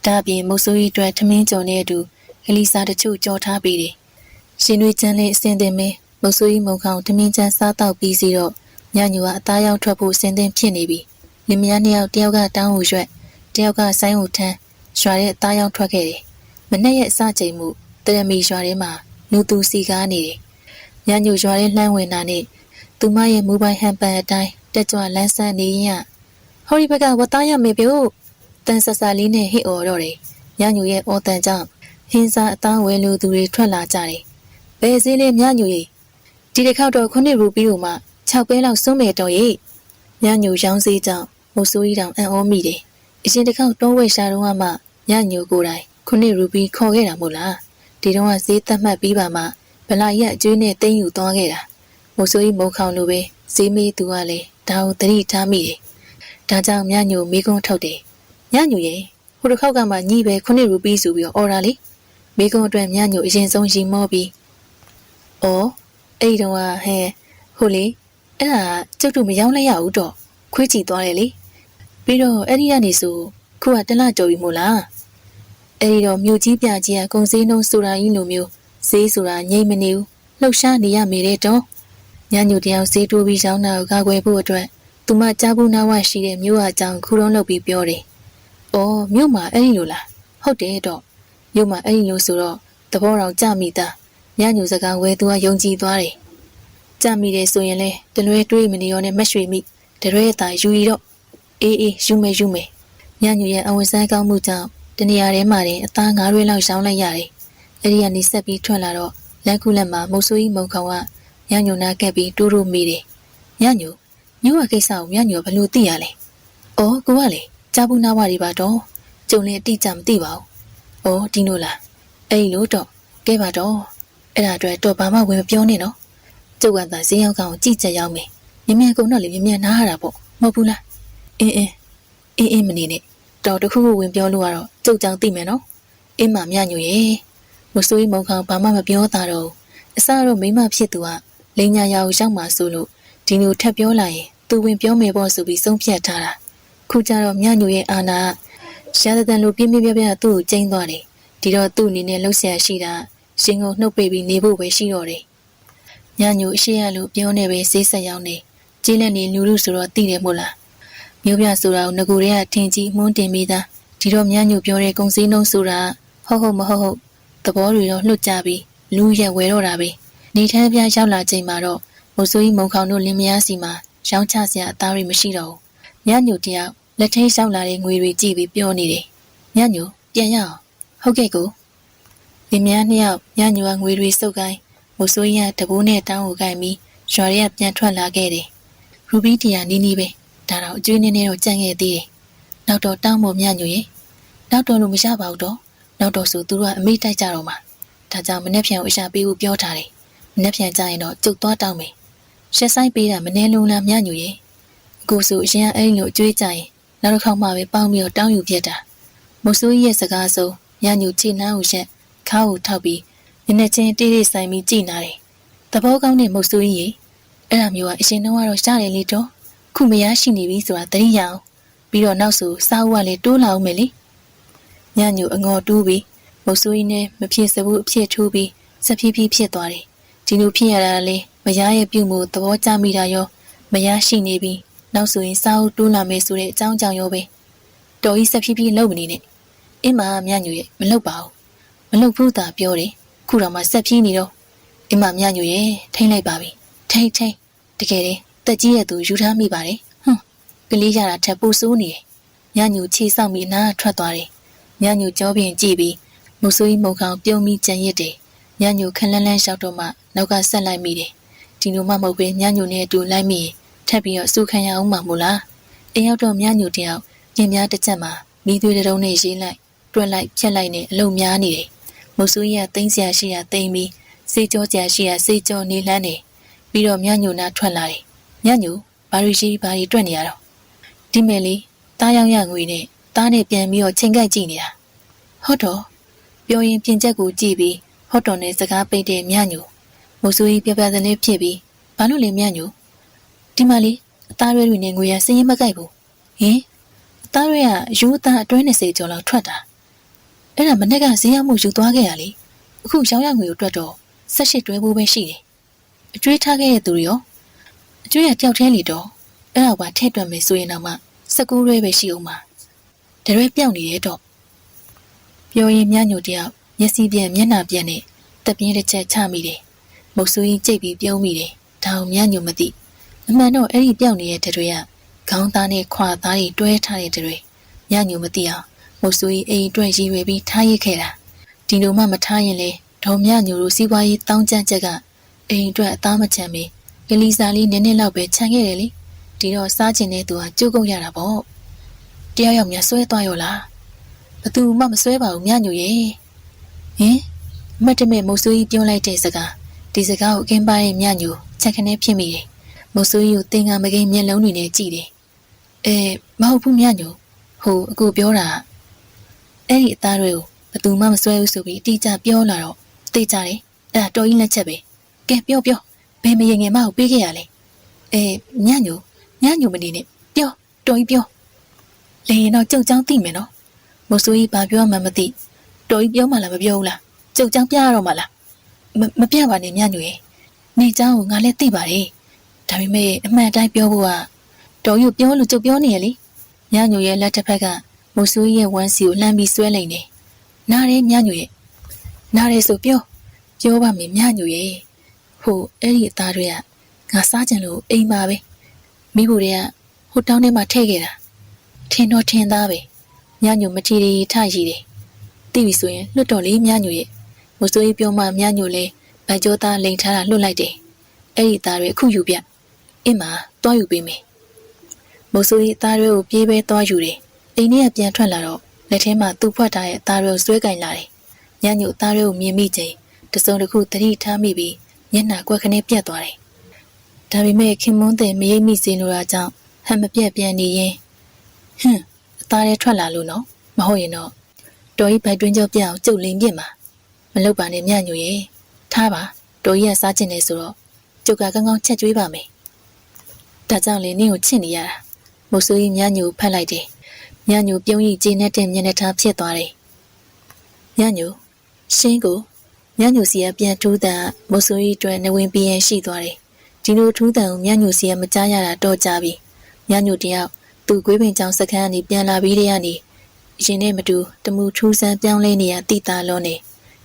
ဒါအပြင်မုတ်ဆိုးကြီးအတွက်ထမင်းကြော်နဲ့အတူဂလီစာတချို့ကြော်ထားပြီးတယ်။ရှင်တွေချမ်းလေးအစင်တင်မင်းမုတ်ဆိုးကြီးမုံခေါင်ထမင်းချမ်းစားတော့ပြီးစီတော့ညညိုကအသားရောက်ထွက်ဖို့စင်တင်ဖြစ်နေပြီလင်မယားနှစ်ယောက်တယောက်ကတောင်းကိုရွက်တယောက်ကဆိုင်းကိုထမ်းရွာတဲ့အသားရောက်ထွက်ခဲ့တယ်မနေ့ရက်အစချိန်မှုတရမီရွာထဲမှာလူသူစီကားနေတယ်ညညိုရွာထဲလှမ်းဝင်တာနဲ့သူမရဲ့မိုဘိုင်းဟန်ပန်အတိုင်းတက်ကြွလန်းဆန်းနေရင်ဟောဒီဘက်ကဝတ်သားရမေပြုတ်တန်ဆဆာလေးနဲ့ဟစ်အော်တော့တယ်ညညိုရဲ့အော်တန်ကြောင့်ဟင်းစားအသားဝဲလူသူတွေထွက်လာကြတယ်ဘယ်စည်းလေးညညိုရဲ့ဒီတစ်ခေါက်တော့9ရူပီကိုမှ6ပဲလောက်စွန့်မယ်တော့ရဲ့ညညိုရောင်းစေးကြောင့်မုတ်ဆိုးကြီးတောင်အံ့ဩမိတယ်အရင်တစ်ခေါက်တောဝဲရှာတော့မှညညိုကိုယ်တိုင်9ရူပီခေါ်ခဲ့တာမို့လားဒီတော့ကဈေးသက်မှတ်ပြီးပါမှဗလာရက်အကျွေးနဲ့တင်းယူသွားခဲ့တာမုတ်ဆိုးကြီးမုံခေါင်လိုပဲဈေးမေးသူကလည်းဒါကိုသတိထားမိတယ်ဒါကြောင့်ညညိုမိကုန်းထုတ်တယ်ညညိုရဲ့ဟိုတစ်ခေါက်ကမှညီပဲ9ရူပီဆိုပြီးအော်ဒါလေမိကုန်းအတွက်ညညိုအရင်ဆုံးရီမောပြီးအော်အဲ့တော့ဟဲ့ဟုတ်လေအဲ့ဒါကျုပ်တို့မရောက်လိုက်ရဘူးတော့ခွေးချီသွားတယ်လေပြီးတော့အဲ့ဒီကနေဆိုခုကတလကြော်ပြီမို့လားအဲ့ဒီတော့မြို့ကြီးပြကြီးကကုံစည်းနှုံးဆိုတာကြီးလိုမျိုးဈေးဆိုတာငြိမ်မနေဘူးလှုပ်ရှားနေရမေတဲ့တော့ညညိုတယောက်ဈေးတိုးပြီးရောင်းတာကိုကာကွယ်ဖို့အတွက်သူမကြားဘူးနာဝရှိတဲ့မြို့အကြောင်းခုလုံးလုပ်ပြီးပြောတယ်အော်မြို့မှာအဲ့ဒီလိုလားဟုတ်တယ်တော့မြို့မှာအဲ့ဒီလိုဆိုတော့သဘောတော်ကြမိသားညညိုစကားဝဲသူကယုံကြည်သွားတယ်ကြမိတယ်ဆိုရင်လဲတလွဲတွေးမနေရောနဲ့မရွှေမိတရွဲတာယူရီတော့အေးယူမယ်ညညိုရဲ့အဝန်ဆန်းကောင်းမှုကြောင့်တနေရာထဲမှာတင်အသား9ရွေးလောက်ရောင်းလိုက်ရတယ်အဲ့ဒီကနေဆက်ပြီးထွက်လာတော့လက်ခုလက်မှာမုတ်ဆိုးကြီးမုံခေါင်ကညညိုနာကက်ပြီးတိုးတိုးမိတယ်ညညိုမြို့ကကိစ္စကိုညညိုဘယ်လိုသိရလဲအော်ကိုကလေကြားဘူးနာဝတွေပါတော့ကျုံလည်းအတိအကျမသိပါဘူးအော်ဒီလိုလားအဲ့လိုတော့ကဲပါတော့အဲ့ဒါအတွက်တော့ဘာမှဝင်မပြောနဲ့နော်ကျုပ်ကသာဈေးရောက်ကောင်ကြည့်ချက်ရောက်မယ်မြမြကုန်းတော့လေမြမြနားရတာပေါ့မဟုတ်ဘူးလားအင်းမနေနဲ့တော်တခုခုဝင်ပြောလို့ကတော့ကျုပ်ကြောင့်သိမယ်နော်အင်းမမြညိုရဲ့မဆိုးကြီးမုံခေါင်ဘာမှမပြောတာတော့အစတော့မိမဖြစ်သူကလိန်ညာရာကိုရောက်မှဆိုလို့ဒီလိုထပ်ပြောလာရင်သူဝင်ပြောမယ်ပေါ့ဆိုပြီးဆုံးဖြတ်ထားတာခုကျတော့မြညိုရဲ့အာနာရှားတဲ့လိုပြင်းပြင်းပြပြသူ့ကိုကျင်းသွားတယ်ဒီတော့သူ့အနေနဲ့လှုပ်ရှားရှိတာရှင်ကိုနှုတ်ပိတ်ပြီးနေဖို့ပဲရှိတော့တယ်ညညိုအရှိရလို့ပြောနေပဲဈေးဆက်ရောက်နေကြီးလက်နေလူလူဆိုတော့သိတယ်မို့လားမျိုးပြဆိုတာကိုငကိုတွေကထင်ကြီးမှုန်းတင်မိသားဒီတော့ညညိုပြောတဲ့ကုံစည်းနှုံးဆိုတာဟုတ်မဟုတ်သဘောတွေတော့လှုပ်ကြပြီးလူရက်ဝဲတော့တာပဲနေထမ်းပြရောက်လာချိန်မှာတော့မုတ်ဆိုးကြီးမုံခေါင်တို့လင်မယားစီမှာရောင်းချစရာအသားတွေမရှိတော့ဘူးညညိုတယောက်လက်ထိန်ရောက်လာတဲ့ငွေတွေကြည့်ပြီးပြောနေတယ်ညညိုပြန်ရအောင်ဟုတ်ကဲ့ကိုလင်မယားနှစ်ယောက်ညညိုကငွေတွေစုပ်ကိုင်းမုတ်ဆိုးကြီးကတဘိုးနဲ့တောင်းကိုကိုင်းပြီးရွာရဲပြန်ထွက်လာခဲ့တယ် ရူဘီတီယာနီးနီးပဲဒါတော့အကျွေးနည်းနည်းတော့ကြံ့ခဲ့သေးတယ်နောက်တော့တောင်းပေါ်မြညိုရဲ့နောက်တော့လို့မရပါဘူးတော့နောက်တော့ဆိုသူတို့ကအမေးတိုက်ကြတော့မှာဒါကြောင့်မနေ့ဖြန်ကိုအရှာပေးဖို့ပြောထားတယ်မနေ့ဖြန်ကြရင်တော့ကျုပ်သွားတောင်းမယ်ရှက်ဆိုင်ပေးတာမနှဲလုံးလားမြညိုရဲ့အခုဆိုအရင်အဲ့လိုအကျွေးကြရင်နောက်တစ်ခေါက်မှပဲပေါင်းပြီးတော့တောင်းယူပြတာမုတ်ဆိုးရဲ့စကားဆုံးမြညိုခြေနှမ်းကိုရက်ခါးကိုထောက်ပြီးနည်းနည်းချင်းတေးတေးဆိုင်ပြီးကြည်နာတယ်သဘောကောင်းတဲ့မုတ်ဆိုးကြီးအဲ့ဒါမျိုးကအရင်တော့ကတော့ရှားတယ်လေတော့ခုမရရှိနေပြီဆိုတာသတိရအောင်ပြီးတော့နောက်ဆိုစားဦးကလည်းတိုးလာအောင်မယ်လေညညိုအငေါ်တူးပြီးမုတ်ဆိုးကြီးနဲ့မဖြစ်စဘူးအဖြစ်ထိုးပြီးစဖြည်းဖြည်းဖြစ်သွားတယ်ဒီလိုဖြစ်ရတာလေမရရဲ့ပြုမှုသဘောကျမိတာရောမရရှိနေပြီနောက်ဆိုရင်စားဦးတိုးလာမယ်ဆိုတဲ့အကြောင်းကြောင့်ရောပဲတော်ကြီးစဖြည်းဖြည်းလှုပ်မနေနဲ့အင်းမညညိုရဲ့မလှုပ်ပါဘူးမလှုပ်ဘူးသာပြောတယ်ခုတော့မှဆက်ဖြည်းနေတော့အင်းမညညိုရဲ့ထိမ့်လိုက်ပါပြီထိမ့်တကယ်တယ်တက်ကြီးရဲ့သူယူထားမိပါတယ်ကလေးရတာထပ်ပူဆိုးနေတယ်ညညိုခြေဆောက်ပြီးနားထွက်သွားတယ်ညညိုကြောပြင်ကြည့်ပြီးမုတ်ဆိုးကြီးမုံခေါင်ပြုံးပြီးကြံရစ်တယ်ညညိုခလန်းလန်းလျှောက်တော့မှနောက်ကဆက်လိုက်မိတယ်ဒီလိုမှမဟုတ်ပဲညညိုနဲ့အတူလိုက်မိရင်ထပ်ပြီးတော့စူခံရအောင်မှာမို့လားအိမ်ရောက်တော့ညညိုတယောက်ညင်များတစ်ချက်မှာမိသွေးတုံးနဲ့ရေးလိုက်တွက်လိုက်ဖြက်လိုက်နဲ့အလုံးများနေတယ်မုတ်ဆိုးကြီးကသိမ်းစရာရှိရာသိမ်းပြီးစေးကြောစရာရှိရာစေးကြောနေလှမ်းနေပြီးတော့ညညိုနာထွက်လာတယ်ညညိုဘာရီရှိဘာရီတွက်နေရတော့ဒီမယ်လေးတားရောက်ရငွေနဲ့တားနဲ့ပြန်ပြီးတော့ချိန်ကိုက်ကြည့်နေတာဟုတ်တော့ပြောရင်ပြင်ချက်ကိုကြည့်ပြီးဟုတ်တော်နဲ့စကားပိတ်တဲ့ညညိုမုတ်ဆိုးကြီးပြပြစနေဖြစ်ပြီးဘာလို့လဲညညိုဒီမလေးအသားရွဲတွေနဲ့ငွေရစင်းရင်မကိုက်ဘူးဟင်အသားရွဲကယူသားအတွင်း20ကျော်လောက်ထွက်တာအဲ့ဒါမနေ့ကဈေးရမှုယူသွားခဲ့ရလေအခုရောက်ရငွေကိုတွက်တော့18တွဲဖို့ပဲရှိတယ်အကျွေးထားခဲ့တဲ့သူတွေရောအကျွေးရတယောက်တည်းလီတော့အဲ့ဒါကထည့်တွက်မယ်ဆိုရင်တော့မှ19ရွဲပဲရှိအောင်မှာတရွဲပြောင်းနေတယ်တော့ပြောရင်ညညိုတယောက်မျက်စိပြက်မျက်နှာပြက်နဲ့တက်ပြင်းတစ်ချက်ချမိတယ်မုတ်ဆိုးကြီးကြိတ်ပြီးပြုံးမိတယ်ဒါအောင်ညညိုမသိအမှန်တော့အဲ့ဒီပြောင်းနေတဲ့တွေကခေါင်းသားနဲ့ခွာသားတွေတွဲထားတဲ့တွေညညိုမသိအောင်မုတ်ဆိုးကြီးအိမ်အတွက်ရည်ရွယ်ပြီးထားရစ်ခဲ့တာဒီလိုမှမထားရင်လေဒေါ်ညညိုတို့စီးပွားရေးတောင်းကြချက်ကအိမ်အတွက်အသားမချမ်းမေကလေးစားလေးနည်းနည်းလောက်ပဲခြံခဲ့တယ်လေဒီတော့စားကျင်တဲ့သူကကြိုးကုန်းရတာပေါ့တယောက်ယောက်များဆွဲသွားရောလားဘသူမှမဆွဲပါဘူးညညိုရဲ့ဟင်မတ်တမဲ့မုတ်ဆိုးကြီးပြောလိုက်တဲ့စကားဒီစကားကိုအကင်းပါရဲ့ညညိုချက်ခနဲ့ဖြစ်မိတယ်မုတ်ဆိုးကြီးကိုတင်ကမကိန်းမျက်လုံးတွေနဲ့ကြည့်တယ်မဟုတ်ဘူးညညိုဟိုအခုပြောတာအဲ့ဒီအသားတွေကိုဘသူမှမဆွဲဘူးဆိုပြီးအတိအကျပြောလာတော့သိကြတယ်အဲ့ဒါတော်ကြီးလက်ချက်ပဲကဲပြောဘယ်မရင်ငယ်မကိုပေးခဲ့ရလဲညညိုမနေနဲ့ပြောတော်ကြီးပြောလေရင်တော့ကျုပ်เจ้าသိမယ်နော်မဆိုးကြီးဘာပြောမှမသိတော်ကြီးပြောမှလားမပြောဘူးလားကျုပ်เจ้าပြရတော့မှလားမပြပါနဲ့ညညိုရဲ့နေเจ้าကိုငါလည်းသိပါတယ်ဒါပေမဲ့အမှန်တိုင်းပြောဖို့ကတော်ကြီးပြောလို့ကျုပ်ပြောနေရလေညညိုရဲ့လက်တစ်ဖက်ကမဆိုးကြီးရဲ့ဝမ်းစီကိုလှမ်းပြီးဆွဲလိုက်နေနားရဲညညိုရဲ့နားရဲဆိုပြောပါမယ်ညညိုရဲ့ဟိုအဲ့ဒီအသားတွေကငါစားကြလို့အိမ်ပါပဲမိဖို့တွေကဟိုတောင်းထဲမှာထည့်ခဲ့တာထင်တော့ထင်သားပဲညညိုမထီရီထရည်တယ်သိပြီဆိုရင်လွတ်တော်လေးညညိုရဲ့မစိုးကြီးပြောမှညညိုလဲဗန်ကျောသားလိန်ထားတာလွတ်လိုက်တယ်အဲ့ဒီသားတွေအခုယူပြအင်းမတွားယူပေးမယ်မစိုးကြီးသားတွေကိုပြေးပဲတွားယူတယ်အိမ်ထဲကပြန်ထွက်လာတော့လက်ထဲမှာသူ့ဖွက်ထားတဲ့သားတွေကိုဆွဲကင်လာတယ်ညညိုသားတွေကိုမြင်မိချိန်တစုံတစ်ခုသတိထားမိပြီးမျက်နှာကွက်ခနဲ့ပြတ်သွားတယ်ဒါပေမဲ့ခင်မွန်းတဲ့မရိပ်မိစေလိုတာကြောင့်ဟန်မပြတ်ပြန်နေရင်အသားတွေထွက်လာလို့နော်မဟုတ်ရင်တော့တော်ကြီးဘိုက်တွင်းကြောပြအောင်ကျုပ်လင်းပြစ်မှာမလုပ်ပါနဲ့ညညိုရဲ့ထားပါတော်ကြီးကစားကျင်နေဆိုတော့ကျုပ်ကကောင်းကောင်းချက်ကျွေးပါမယ်ဒါကြောင့်လေနင်းကိုချစ်နေရတာမုတ်ဆိုးကြီးညညိုဖတ်လိုက်တယ်ညညိုပြုံးရီကျေနေတဲ့မျက်နှာထားဖြစ်သွားတယ်ညညိုရှင်းကိုညညိုစီကပြန်ထူးတန်မုတ်ဆိုးကြီးအတွက်နဝင်ပြင်းရှိသွားတယ်ဒီလိုထူးတန်ကိုညညိုစီကမကြားရတာတော့ကြပြီညညိုတယောက်သူ့ကွေးပင်ချောင်းစခန်းကနေပြန်လာပြီးတည်းကနေရင်နဲ့မတူတမှုထူးဆန်းပြောင်းလဲနေရတိတာလုံးနေ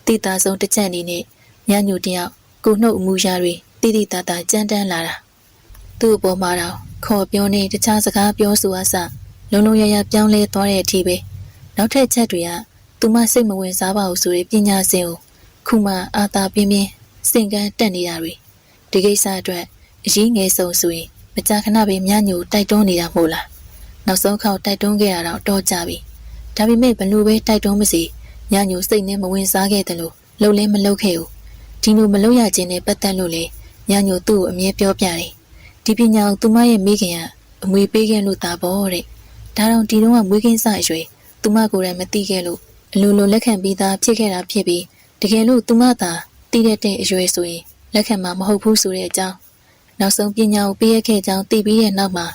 တိတာဆုံးတစ်ချက်အနေနဲ့ညညိုတယောက်ကိုနှုတ်အမူအရာတွေတိတိတတ်တာကြမ်းတမ်းလာတာသူ့အပေါ်မှာတော့ခေါ်ပြောနေတခြားစကားပြောဆိုအစလုံးလုံးရရပြောင်းလဲသွားတဲ့အထိပဲနောက်ထပ်ချက်တွေကသူမစိတ်မဝင်စားပါဘူးဆိုတဲ့ပညာစင်ကိုခုမှအာသာပြင်းပြင်းစင်ကန်းတက်နေတာတွေဒီကိစ္စအတွက်အရေးငယ်ဆုံးဆိုရင် မကြာခဏပဲမြညိုတိုက်တွန်းနေတာမို့လားနောက်ဆုံးခေါက်တိုက်တွန်းခဲ့တာတော့တော့ကြပြီဒါပေမဲ့ဘလို့ပဲတိုက်တွန်းမစီမြညိုစိတ်နဲ့မဝင်စားခဲ့တယ်လို့လှုပ်လဲမလှုပ်ခဲ့ဘူးဒီလိုမလှုပ်ရခြင်းနဲ့ပတ်သက်လို့လေမြညိုသူ့ကိုအမြဲပြောပြတယ်ဒီပညာကိုသူမရဲ့မိခင်ကအမွေပေးခဲ့လို့တာပေါ့တဲ့ဒါတော့ဒီတော့ကမွေးကင်းစရွှေသူမကိုယ်တိုင်မသိခဲ့လို့အလိုလိုလက်ခံပြီးသားဖြစ်ခဲ့တာဖြစ်ပြီးတကယ်လို့သူမသာသိတဲ့အရွယ်ဆိုရင်လက်ခံမှာမဟုတ်ဘူးဆိုတဲ့အကြောင်းနောက်ဆုံးပညာကိုပေးရခဲ့ကြောင်းသိပြီးတဲ့နောက်မှာ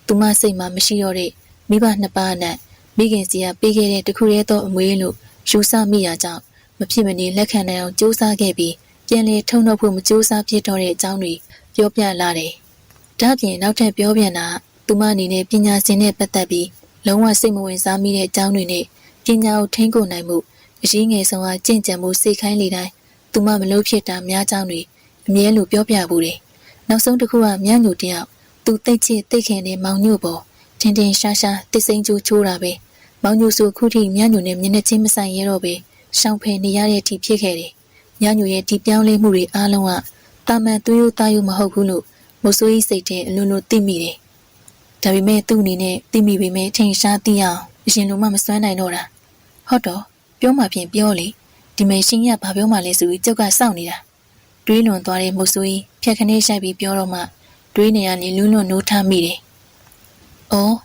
သူမစိတ်မှာမရှိတော့တဲ့မိဘနှစ်ပါးနဲ့မိခင်စီကပေးခဲ့တဲ့တခုတည်းသောအမွေလို့ယူဆမိတာကြောင့်မဖြစ်မနေလက်ခံနိုင်အောင်ကြိုးစားခဲ့ပြီးပြန်လည်ထုံနှုတ်ဖို့မကြိုးစားဖြစ်တော့တဲ့အကြောင်းတွေပြောပြလာတယ်။ဒါ့အပြင်နောက်ထပ်ပြောပြန်တာသူမအနေနဲ့ပညာရှင်နဲ့ပတ်သက်ပြီးလုံးဝစိတ်မဝင်စားမိတဲ့အကြောင်းတွေနဲ့ပညာကိုထိန်းကိုနိုင်မှုအရေးငယ်ဆုံးကကြင့်ကြံမှုစိတ်ခိုင်းလေတိုင်းသူမမလို့ဖြစ်တာများကြောင်းတွေအမြဲလိုပြောပြဘူးတယ်။နောက်ဆုံးတစ်ခုကမြညိုတယောက်သူတိတ်ချစ်တိတ်ခင်တဲ့မောင်ညို့ပေါ်ထင်ထင်ရှားရှားတစ်စိမ့်ကျိုးချိုးတာပဲမောင်ညိုဆိုခုထိမြညိုနဲ့မျက်နှာချင်းမဆိုင်ရတော့ပဲရှောင်ဖယ်နေရတဲ့အထိဖြစ်ခဲ့တယ်။မြညိုရဲ့ဒီပြောင်းလဲမှုတွေအားလုံးကတာမန်သွေးရိုးသားရိုးမဟုတ်ဘူးလို့မိုးဆိုးကြီးစိတ်ထဲအလွန်လိုသိမိတယ်။ဒါပေမဲ့သူ့အနေနဲ့သိမိပေမဲ့ထင်ရှားသိအောင်အရင်လိုမှမစွမ်းနိုင်တော့တာ။ဟုတ်တော့ပြောမှဖြင့်ပြောလေဒီမေရှင်ကဘာပြောမှလဲဆိုပြီးကြောက်ကစောင့်နေတာ။တွေးလွန်သွားတဲ့မိုးဆိုးကြီးဖြက်ခနဲရှိုက်ပြီးပြောတော့မှတွေးနေရနေလွန်းလွန်းနိုးထားမိတယ်။အော်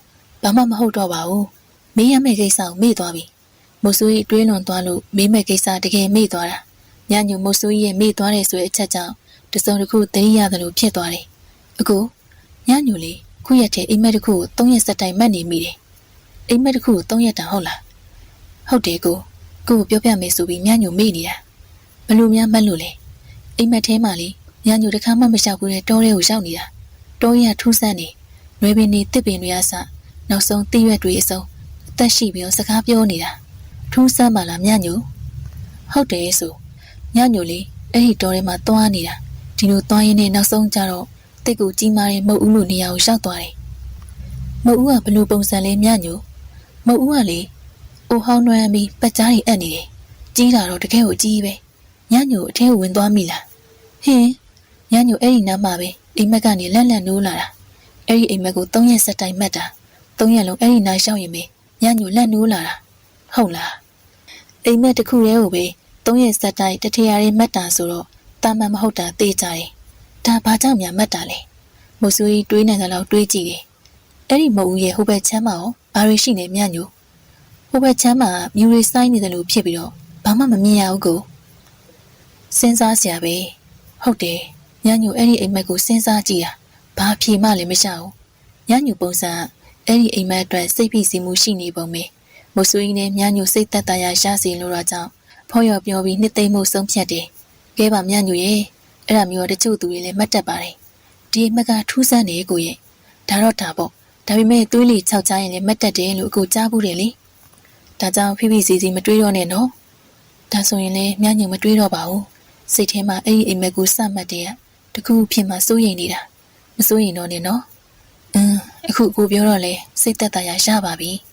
ဘာမှမဟုတ်တော့ပါဘူး။မေးရမယ့်ကိစ္စကိုမေ့သွားပြီ။မိုးဆိုးကြီးတွေးလွန်သွားလို့မေးမယ့်ကိစ္စတကယ်မေ့သွားတာ။ညညိုမိုးဆိုးကြီးရဲ့မေ့သွားတယ်ဆိုတဲ့အချက်ကြောင့်တစုံတစ်ခုသတိရတယ်လို့ဖြစ်သွားတယ်။အခုညညိုလေးခုရက်ထဲအိမ်မက်တစ်ခုကို3ရက်ဆက်တိုင်မှတ်နေမိတယ်။အိမ်မက်တစ်ခုကို3ရက်တာဟုတ်လား။ဟုတ်တယ်ကိုပြောပြမယ်ဆိုပြီးညညိုမေ့နေတာ။ဘလို့များမှတ်လို့လဲ။အိမ်မက်ထဲမှာလေညညိုတစ်ခါမှမလျှောက်ဘူးတဲ့တောထဲကိုရောက်နေတာ။တောရထူးဆန်းနေ။ရွေပင်တွေတစ်ပင်တွေအစနောက်ဆုံးတိရွက်တွေအစုံအသက်ရှိပြီးစကားပြောနေတာ။ထူးဆန်းပါလားညညို။ဟုတ်တယ်ဆိုညညိုလေးအဲ့ဒီတောထဲမှာသွားနေတာ။ဒီလိုသွားရင်းနဲ့နောက်ဆုံးကြတော့တိတ်ကိုကြီးမားတဲ့မုတ်ဦးလိုနေရာကိုရောက်သွားတယ်။မုတ်ဦးကဘလို့ပုံစံလဲညညို။မုတ်ဦးကလေအိုဟောင်းနှွမ်းပြီးပတ်ကြားတွေအပ်နေတယ်။ကြီးတာတော့တကယ်ကိုကြီးပဲ။ညညိုအထဲကိုဝင်သွားမိလား။ဟင်းညညိုအဲ့ဒီနားမှာပဲအိမ်မက်ကနေလန့်လန့်နိုးလာတာ။အဲ့ဒီအိမ်မက်ကို3ရက်ဆက်တိုင်မှတ်တာ။3ရက်လုံးအဲ့ဒီနားရှောက်ရင်ပဲညညိုလန့်နိုးလာတာ။ဟုတ်လား။အိမ်မက်တစ်ခုတည်းကိုပဲ3ရက်ဆက်တိုင်တထရာလေးမှတ်တာဆိုတော့တာမန်မဟုတ်တာသိကြတယ်။ဒါဘာကြောင့်များမှတ်တာလဲ။မိုးဆိုးကြီးတွေးနေတယ်လို့တွေးကြည့်တယ်။အဲ့ဒီမုံဦးရဲ့ဟိုဘက်ချမ်းမှာရောဘာတွေရှိနေမြညို။ဟိုဘက်ချမ်းမှာမြူတွေစိုင်းနေတယ်လို့ဖြစ်ပြီးတော့ဘာမှမမြင်ရဘူးကို။စဉ်းစားစရာပဲ။ဟုတ်တယ်။ညညိုအဲ့ဒီအိမ်မက်ကိုစဉ်းစားကြည့်တာ။ဘာဖြေမှလည်းမရှောင်။ညညိုပုံစံအဲ့ဒီအိမ်မက်အတွက်စိတ်ဖိစီးမှုရှိနေပုံပဲ။မိုးဆိုးကြီးနဲ့ညညိုစိတ်သက်သာရရစီလို့တော့ကြောင့်ဖော်ရပြောပြီးနှစ်သိမ့်မှုဆုံးဖြတ်တယ်။ကဲပါညညိုရဲ့အဲ့ဒါမျိုးတချို့သူတွေလည်းမှတ်တတ်ပါတယ်။ဒီအမက်ကထူးဆန်းနေကိုရဲ့ဒါတော့ဒါပေါ့ဒါပေမဲ့သွေးလီ6ချရင်လည်းမှတ်တတ်တယ်လို့အခုကြားဘူးတယ်လေ။ဒါကြောင့်ဖိဖိစီစီမတွေးတော့နဲ့နော်။ဒါဆိုရင်လည်းညညိုမတွေးတော့ပါဘူး။စိတ်ထဲမှာအဲ့ဒီအိမ်မက်ကိုစမှတ်တယ်တခုဖြစ်မှစိုးရိမ်နေတာမစိုးရိမ်တော့နဲ့နော်။အခုကိုပြောတော့လေစိတ်သက်သာရရပါပြီ။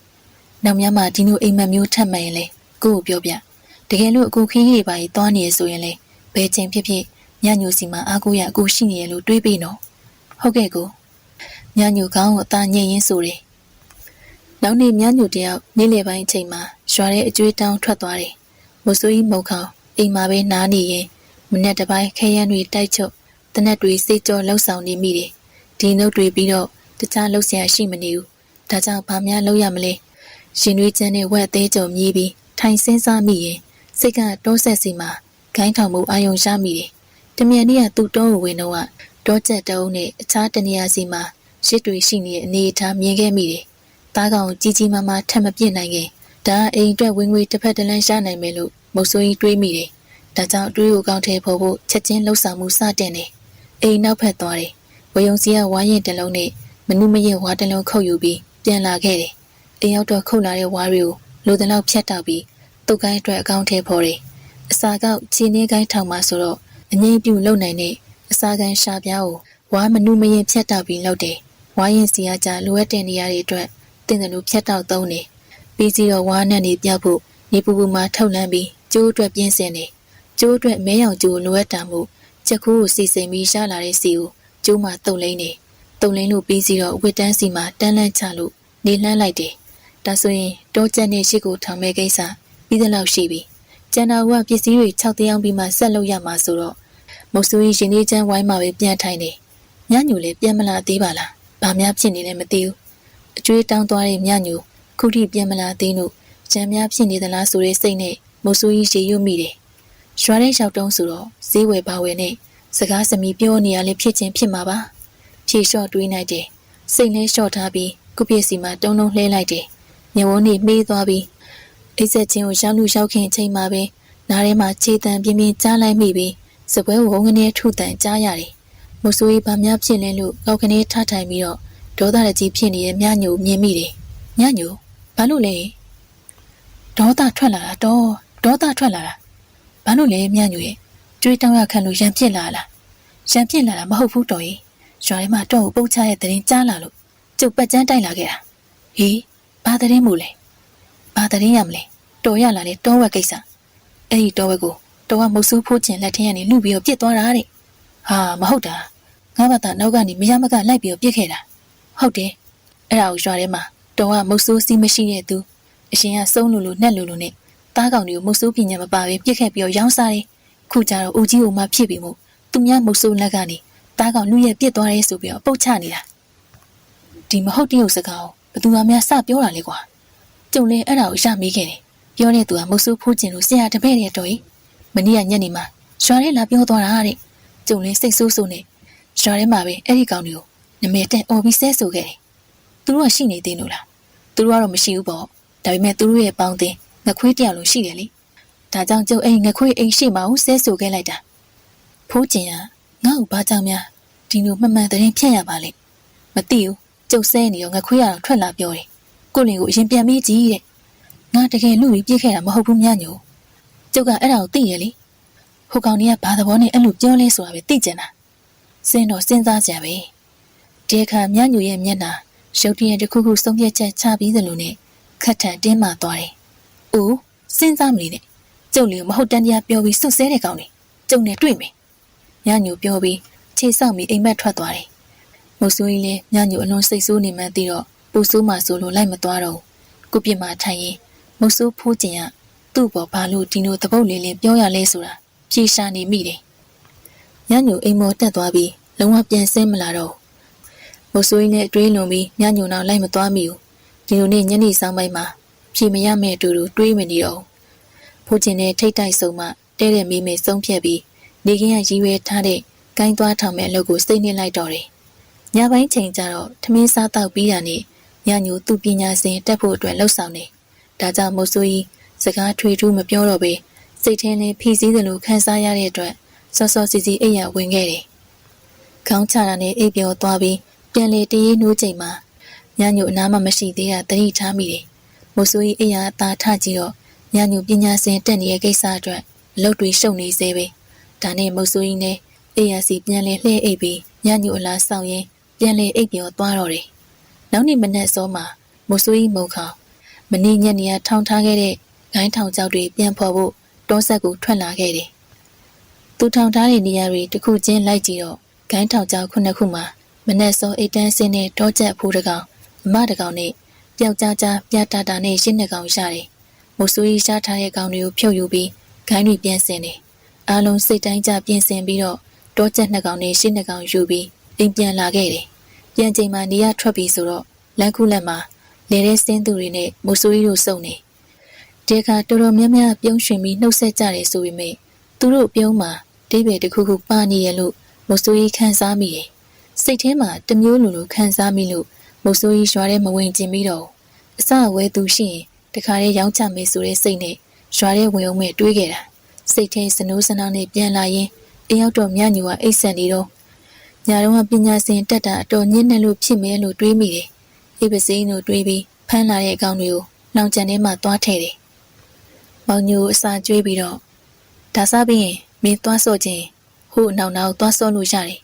နောက်များမှဒီလိုအိမ်မက်မျိုးထပ်မှန်ရင်လေကိုကိုပြောပြတကယ်လို့အခုခီးကြီးတွေပါကြီးသွားနေရဆိုရင်လေဘယ်ချိန်ဖြစ်ဖြစ်ညညိုစီမှာအားကိုးရအကိုရှိနေရလို့တွေးပြီးနော်ဟုတ်ကဲ့ကိုညညိုကောင်းကိုအသာညင်ရင်းဆိုတယ်နောက်နေ့ညညိုတယောက်နေ့လယ်ပိုင်းအချိန်မှာရွာတဲ့အကျွေးတောင်းထွက်သွားတယ်မိုးဆိုးကြီးမုံခေါအိမ်မှာပဲနားနေရင်မနေ့တစ်ပိုင်းခဲရန်တွေတိုက်ချုပ်တနက်တွေစိတ်ကြောလှုပ်ဆောင်နေမိတယ်ဒီနှုတ်တွေပြီးတော့တခြားလှုပ်ရှားရှိမနေဘူးဒါကြောင့်ဘာများလုပ်ရမလဲရှင်တွေကျန်းနဲ့ဝက်သေးကြုံမြည်ပြီးထိုင်စင်းစားမိရင်စိတ်ကတောဆက်စီမှာခိုင်းထောင်မှုအာယုံရမိတယ်တမြန်နေ့ကသူ့တောကိုဝင်တော့တောချက်တုံးနဲ့အခြားတနေရာစီမှာရစ်တွေရှိနေတဲ့အနေအထားမြင်ခဲ့မိတယ်တားကောင်ကြီးကြီးမားမားထပ်မပြစ်နိုင်ခင်ဒါအိမ်အတွက်ဝင်ငွေတစ်ဖက်တစ်လမ်းရှာနိုင်မယ်လို့မုတ်ဆိုးကြီးတွေးမိတယ်ဒါကြောင့်တွေးကိုကောင်းထဲဖို့ချက်ချင်းလှုပ်ဆောင်မှုစတင်တယ်အိမ်နောက်ဖက်သွားတယ်ဝေယုံစီကဝါရင်တစ်လုံးနဲ့မနုမရဲ့ဝါတစ်လုံးခုတ်ယူပြီးပြန်လာခဲ့တယ်အိမ်ရောက်တော့ခုတ်လာတဲ့ဝါတွေကိုလိုတလောက်ဖြတ်တောက်ပြီးတုတ်ကိုင်းအတွက်အကောင့်ထဲပေါ်တယ်အစာကောက်ခြေနှင်းကိုင်းထောင်မှာဆိုတော့အငိမ့်ပြုတ်လုံနိုင်တဲ့အစာကန်ရှာပြားကိုဝါမနုမရင်ဖြတ်တောက်ပြီးလုပ်တယ်ဝါရင်စီကကြလိုအပ်တဲ့နေရာတွေအတွက်တင်တယ်လို့ဖြတ်တောက်သုံးတယ်ပြီးစီတော့ဝါနဲ့နေပြောက်ဖို့နေပူပူမှာထုတ်လန်းပြီးကျိုးအတွက်ပြင်းစင်တယ်ကျိုးအတွက်မဲရောင်ကျိုးလိုအပ်တာမို့ချက်ခိုးကိုစီစိမ်ပြီးရှာလာတဲ့စီကိုကျိုးမှတုတ်လိမ့်တယ် တုံလင်းလို့ပြီးစီတော့ဝစ်တန်းစီမှာတန်းလန့်ချလို့နေလှမ်းလိုက်တယ်ဒါဆိုရင်တောကျက်နဲ့ရှစ်ကိုထောင်မဲ့ကိစ္စပြီးတဲ့လောက်ရှိပြီကျန်တော်ကပစ္စည်းတွေ6တယောက်ပြီးမှဆက်လုပ်ရမှာဆိုတော့မုတ်ဆိုးကြီးရင်လေးချမ်းဝိုင်းမှာပဲပြန်ထိုင်နေညညူလည်းပြန်မလာသေးပါလားဘာများဖြစ်နေလဲမသိဘူးအကျွေးတောင်းသွားတဲ့ညညူခုထိပြန်မလာသေးလို့ကြံများဖြစ်နေသလားဆိုတဲ့စိတ်နဲ့မုတ်ဆိုးကြီးရေရွတ်မိတယ်ရွာတဲ့ရောက်တုံးဆိုတော့ဈေးဝယ်ပါဝယ်နဲ့စကားစမီပြောနေရလဲဖြစ်ချင်းဖြစ်မှာပါဖြေလျှော့တွေးလိုက်တယ်စိတ်လဲလျှော့ထားပြီးကုပစ္စည်းမှာတုံးလုံးလှဲလိုက်တယ်ညဝန်းနေမေးသွားပြီးအိတ်ဆက်ချင်းကိုရောက်လူရောက်ခင်အချိန်မှာပဲနားထဲမှာခြေတံပြင်းပြင်းကြားလိုက်မိပြီးစပွဲဝုံကနေထုတန်ကြားရတယ်မုတ်ဆိုးကြီးဘာများဖြစ်လဲလို့ကောက်ကနေထထိုင်ပြီးတော့ဒေါသရကြီးဖြစ်နေတဲ့မြညိုမြင်မိတယ်ညညိုဘာလို့လဲဒေါသထွက်လာတာတော့ဒေါသထွက်လာတာဘာလို့လဲမြညိုရဲ့ကြွေးတောင်းရခံလို့ရံပြစ်လာလားရံပြစ်လာတာမဟုတ်ဘူးတော်ကြီးရွာထဲမှာတော့ပုတ်ချရဲ့တရင်ကြားလာလို့ကျုပ်ပတ်ကျန်းတိုက်လာခဲ့တာဟေးဘာတရင်မို့လဲဘာတရင်ရမလဲတော်ရလာတဲ့တောဝက်ကိစ္စအဲ့ဒီတောဝက်ကိုတော်ကမုတ်ဆိုးဖိုးကျင်လက်ထင်းကနေလူပြီးတော့ပြစ်သွားတာတဲ့ဟာမဟုတ်တာငါဘာသာနောက်ကနေမရမကလိုက်ပြီးတော့ပြစ်ခဲ့တာဟုတ်တယ်အဲ့ဒါကိုရွာထဲမှာတော်ကမုတ်ဆိုးစီးမရှိတဲ့သူအရှင်ကစုံလို့နှက်လို့နဲ့တားကောင်တွေကိုမုတ်ဆိုးပညာမပါပဲပြစ်ခဲ့ပြီးတော့ရောင်းစားတယ်ခုကြတော့ဦးကြီးဦးမဖြစ်ပြီးမို့သူများမုတ်ဆိုးလက်ကနေတားကောင်လူရဲ့ပြစ်သွားတယ်ဆိုပြီးတော့ပုတ်ချနေတာဒီမဟုတ်တရုပ်စကားကိုဘသူမှများစပြောတာလေကွာကျုံလဲအဲ့ဒါကိုရမိခဲ့တယ်ပြောတဲ့သူကမုတ်ဆိုးဖိုးကျင်လို့ဆရာတပည့်တဲ့တော်ကြီးမနေ့ကညနေမှာရွာထဲလာပြောသွားတာတဲ့ကျုံလဲစိတ်ဆိုးဆိုးနဲ့ရွာထဲမှာပဲအဲ့ဒီကောင်တွေကိုနမဲတက်អော်ပြီးဆဲဆိုခဲ့တယ်သူတို့ကရှိနေသေးလို့လားသူတို့ကတော့မရှိဘူးပေါ့ဒါပေမဲ့သူတို့ရဲ့ပေါင်းတင်ငခွေးတယောက်လို့ရှိတယ်လေဒါကြောင့်ကျုပ်အဲ့ငခွေးအိမ်ရှိမှအောင်ဆဲဆိုခဲ့လိုက်တာဖိုးကျင်ကငါ့ကိုဘာကြောင့်များဒီလိုမှန်မှန်တရင်ဖြတ်ရပါလိမ့်မသိဘူးကျုပ်ဆဲနေရောငခွေးကတော့ထွက်လာပြောတယ်ကိုလင်ကိုအရင်ပြန်မေးကြည့်တဲ့ငါတကယ်လူပြီးပြစ်ခဲ့တာမဟုတ်ဘူးမြညိုကျုပ်ကအဲ့ဒါကိုသိရလေဟိုကောင်ကြီးကဘာသဘောနဲ့အဲ့လိုပြောလဲဆိုတာပဲသိကြတာစဉ်းတော့စဉ်းစားကြပဲဒီအခါမြညိုရဲ့မျက်နှာရုပ်တရက်တစ်ခုခုဆုံးဖြတ်ချက်ချပြီးသလိုနဲ့ခက်ထန်တင်းမာသွားတယ်။အိုးစဉ်းစားမနေနဲ့ကျုပ်လေးမဟုတ်တန်တရားပြောပြီးစွတ်ဆဲတဲ့ကောင်လေးကျုံနဲ့တွေ့မယ်။ညညိုပြောပြီးခြေဆောက်ပြီးအိမ်မက်ထွက်သွားတယ်။မုတ်ဆိုးကြီးလည်းညညိုအလွန်စိတ်ဆိုးနေမှန်းသိတော့ပူဆိုးမှဆိုလို့လိုက်မသွားတော့ဘူး။ကိုပြစ်မှထိုင်ရင်မုတ်ဆိုးဖိုးကျင်ကသူ့ပေါ်ဘာလို့ဒီလိုတပုတ်လေးပြောရလဲဆိုတာဖြေရှာနေမိတယ်။ညညိုအိမ်မော်တက်သွားပြီးလုံးဝပြန်ဆင်းမလာတော့မုတ်ဆိုးကြီးနဲ့တွေးလွန်ပြီးညညိုနောက်လိုက်မသွားမိဘူးဒီလိုနဲ့ညနေဆောင်ပိုင်းမှာဖြေမရမဲ့အတူတူတွေးမနေတော့ဖိုးကျင်နဲ့ထိတ်တိုက်ဆုံးမှတဲတဲ့မိမေဆုံးဖြတ်ပြီးနေကင်းကရည်ရွယ်ထားတဲ့ကိုင်းသွားထောင်မဲ့အလုပ်ကိုစိတ်နှင်းလိုက်တော့တယ်ညပိုင်းချိန်ကျတော့ထမင်းစားတောက်ပြီးတာနဲ့ညညိုသူ့ပညာစဉ်တက်ဖို့အတွက်လှုပ်ဆောင်နေဒါကြောင့်မုတ်ဆိုးကြီးစကားထွေထူးမပြောတော့ပဲစိတ်ထဲနဲ့ဖိစီးသလိုခံစားရတဲ့အတွက်စောစောစီစီအိပ်ရဝင်ခဲ့တယ်ခေါင်းချတာနဲ့အိပ်ပျော်သွားပြီးပြန်လေတရေနှိုးချိန်မှာညညိုအနားမှမရှိသေးတာသတိထားမိတယ်။မိုးဆိုးကြီးအိယာအသာထကြည့်တော့ညညိုပညာစင်တက်နေတဲ့ကိစ္စအတွက်အလုပ်တွေရှုပ်နေသေးပဲ။ဒါနဲ့မိုးဆိုးကြီးနဲ့အိယာစီပြန်လေလှည့်အိပ်ပြီးညညိုအလားဆောင်ရင်ပြန်လေအိပ်ပျော်သွားတော့တယ်။နောက်နေ့မနက်စောမှာမိုးဆိုးကြီးမုံခေါင်မနေ့ညနေကထောင်ထားခဲ့တဲ့ဂိုင်းထောင်ကျောက်တွေပြန်ဖော်ဖို့တောဆက်ကိုထွက်လာခဲ့တယ်။သူထောင်ထားတဲ့နေရာတွေတစ်ခုချင်းလိုက်ကြည့်တော့ဂိုင်းထောင်ကျောက်ခုနှစ်ခုမှာမနက်စောအိတ်တန်းစင်းနဲ့တောချက်ဖိုးတကောင်မတကောင်နဲ့ပျောက်ကြားကြားပြတာတာနဲ့ရင်းနှစ်ကောင်ရတယ်။မိုးဆိုးကြီးရှားထားတဲ့ကောင်တွေကိုဖြုတ်ယူပြီးဂိုင်းတွေပြန်ဆင်တယ်။အားလုံးစိတ်တိုင်းကြပြင်ဆင်ပြီးတော့တောချက်နှစ်ကောင်နဲ့ရင်းနှစ်ကောင်ယူပြီးအိမ်ပြန်လာခဲ့တယ်။ပြန်ချိန်မှာနေရထွက်ပြီးဆိုတော့လမ်းခုလက်မှာလေတဲ့စင်းသူတွေနဲ့မိုးဆိုးကြီးတို့စုံနေ။ဒီအခါတော်တော်များများပြုံးရွှင်ပြီးနှုတ်ဆက်ကြတယ်ဆိုပေမဲ့သူတို့ပြုံးမှာတိပေတစ်ခုခုပါနေရလို့မိုးဆိုးကြီးခံစားမိတယ်။စိတ်ထဲမှာတမျိုးလိုခံစားမိလို့မိုးဆိုးကြီးရွာထဲမဝင်ကျင်ပြီးတော့အစဝဲသူရှိရင်တခါတည်းရောင်းချမယ်ဆိုတဲ့စိတ်နဲ့ရွာထဲဝင်အောင်မဲ့တွေးခဲ့တာစိတ်ထဲစနိုးစနောင်းနဲ့ပြန်လာရင်အရောက်တော့မြညူကအိတ်ဆက်နေတော့ညာတော့ပညာစင်တက်တာအတော်ညစ်နေလို့ဖြစ်မယ်လို့တွေးမိတယ်အိပ်ပစိမ်းတို့တွေးပြီးဖမ်းလာတဲ့အကောင်တွေကိုလောင်ကျန်ထဲမှာသွားထည့်တယ်မောင်ညူအစာကျွေးပြီးတော့ဒါစားပြီးရင်မင်းသွားစော့ခြင်းဟိုအနောက်နောက်သွားစော့လို့ရတယ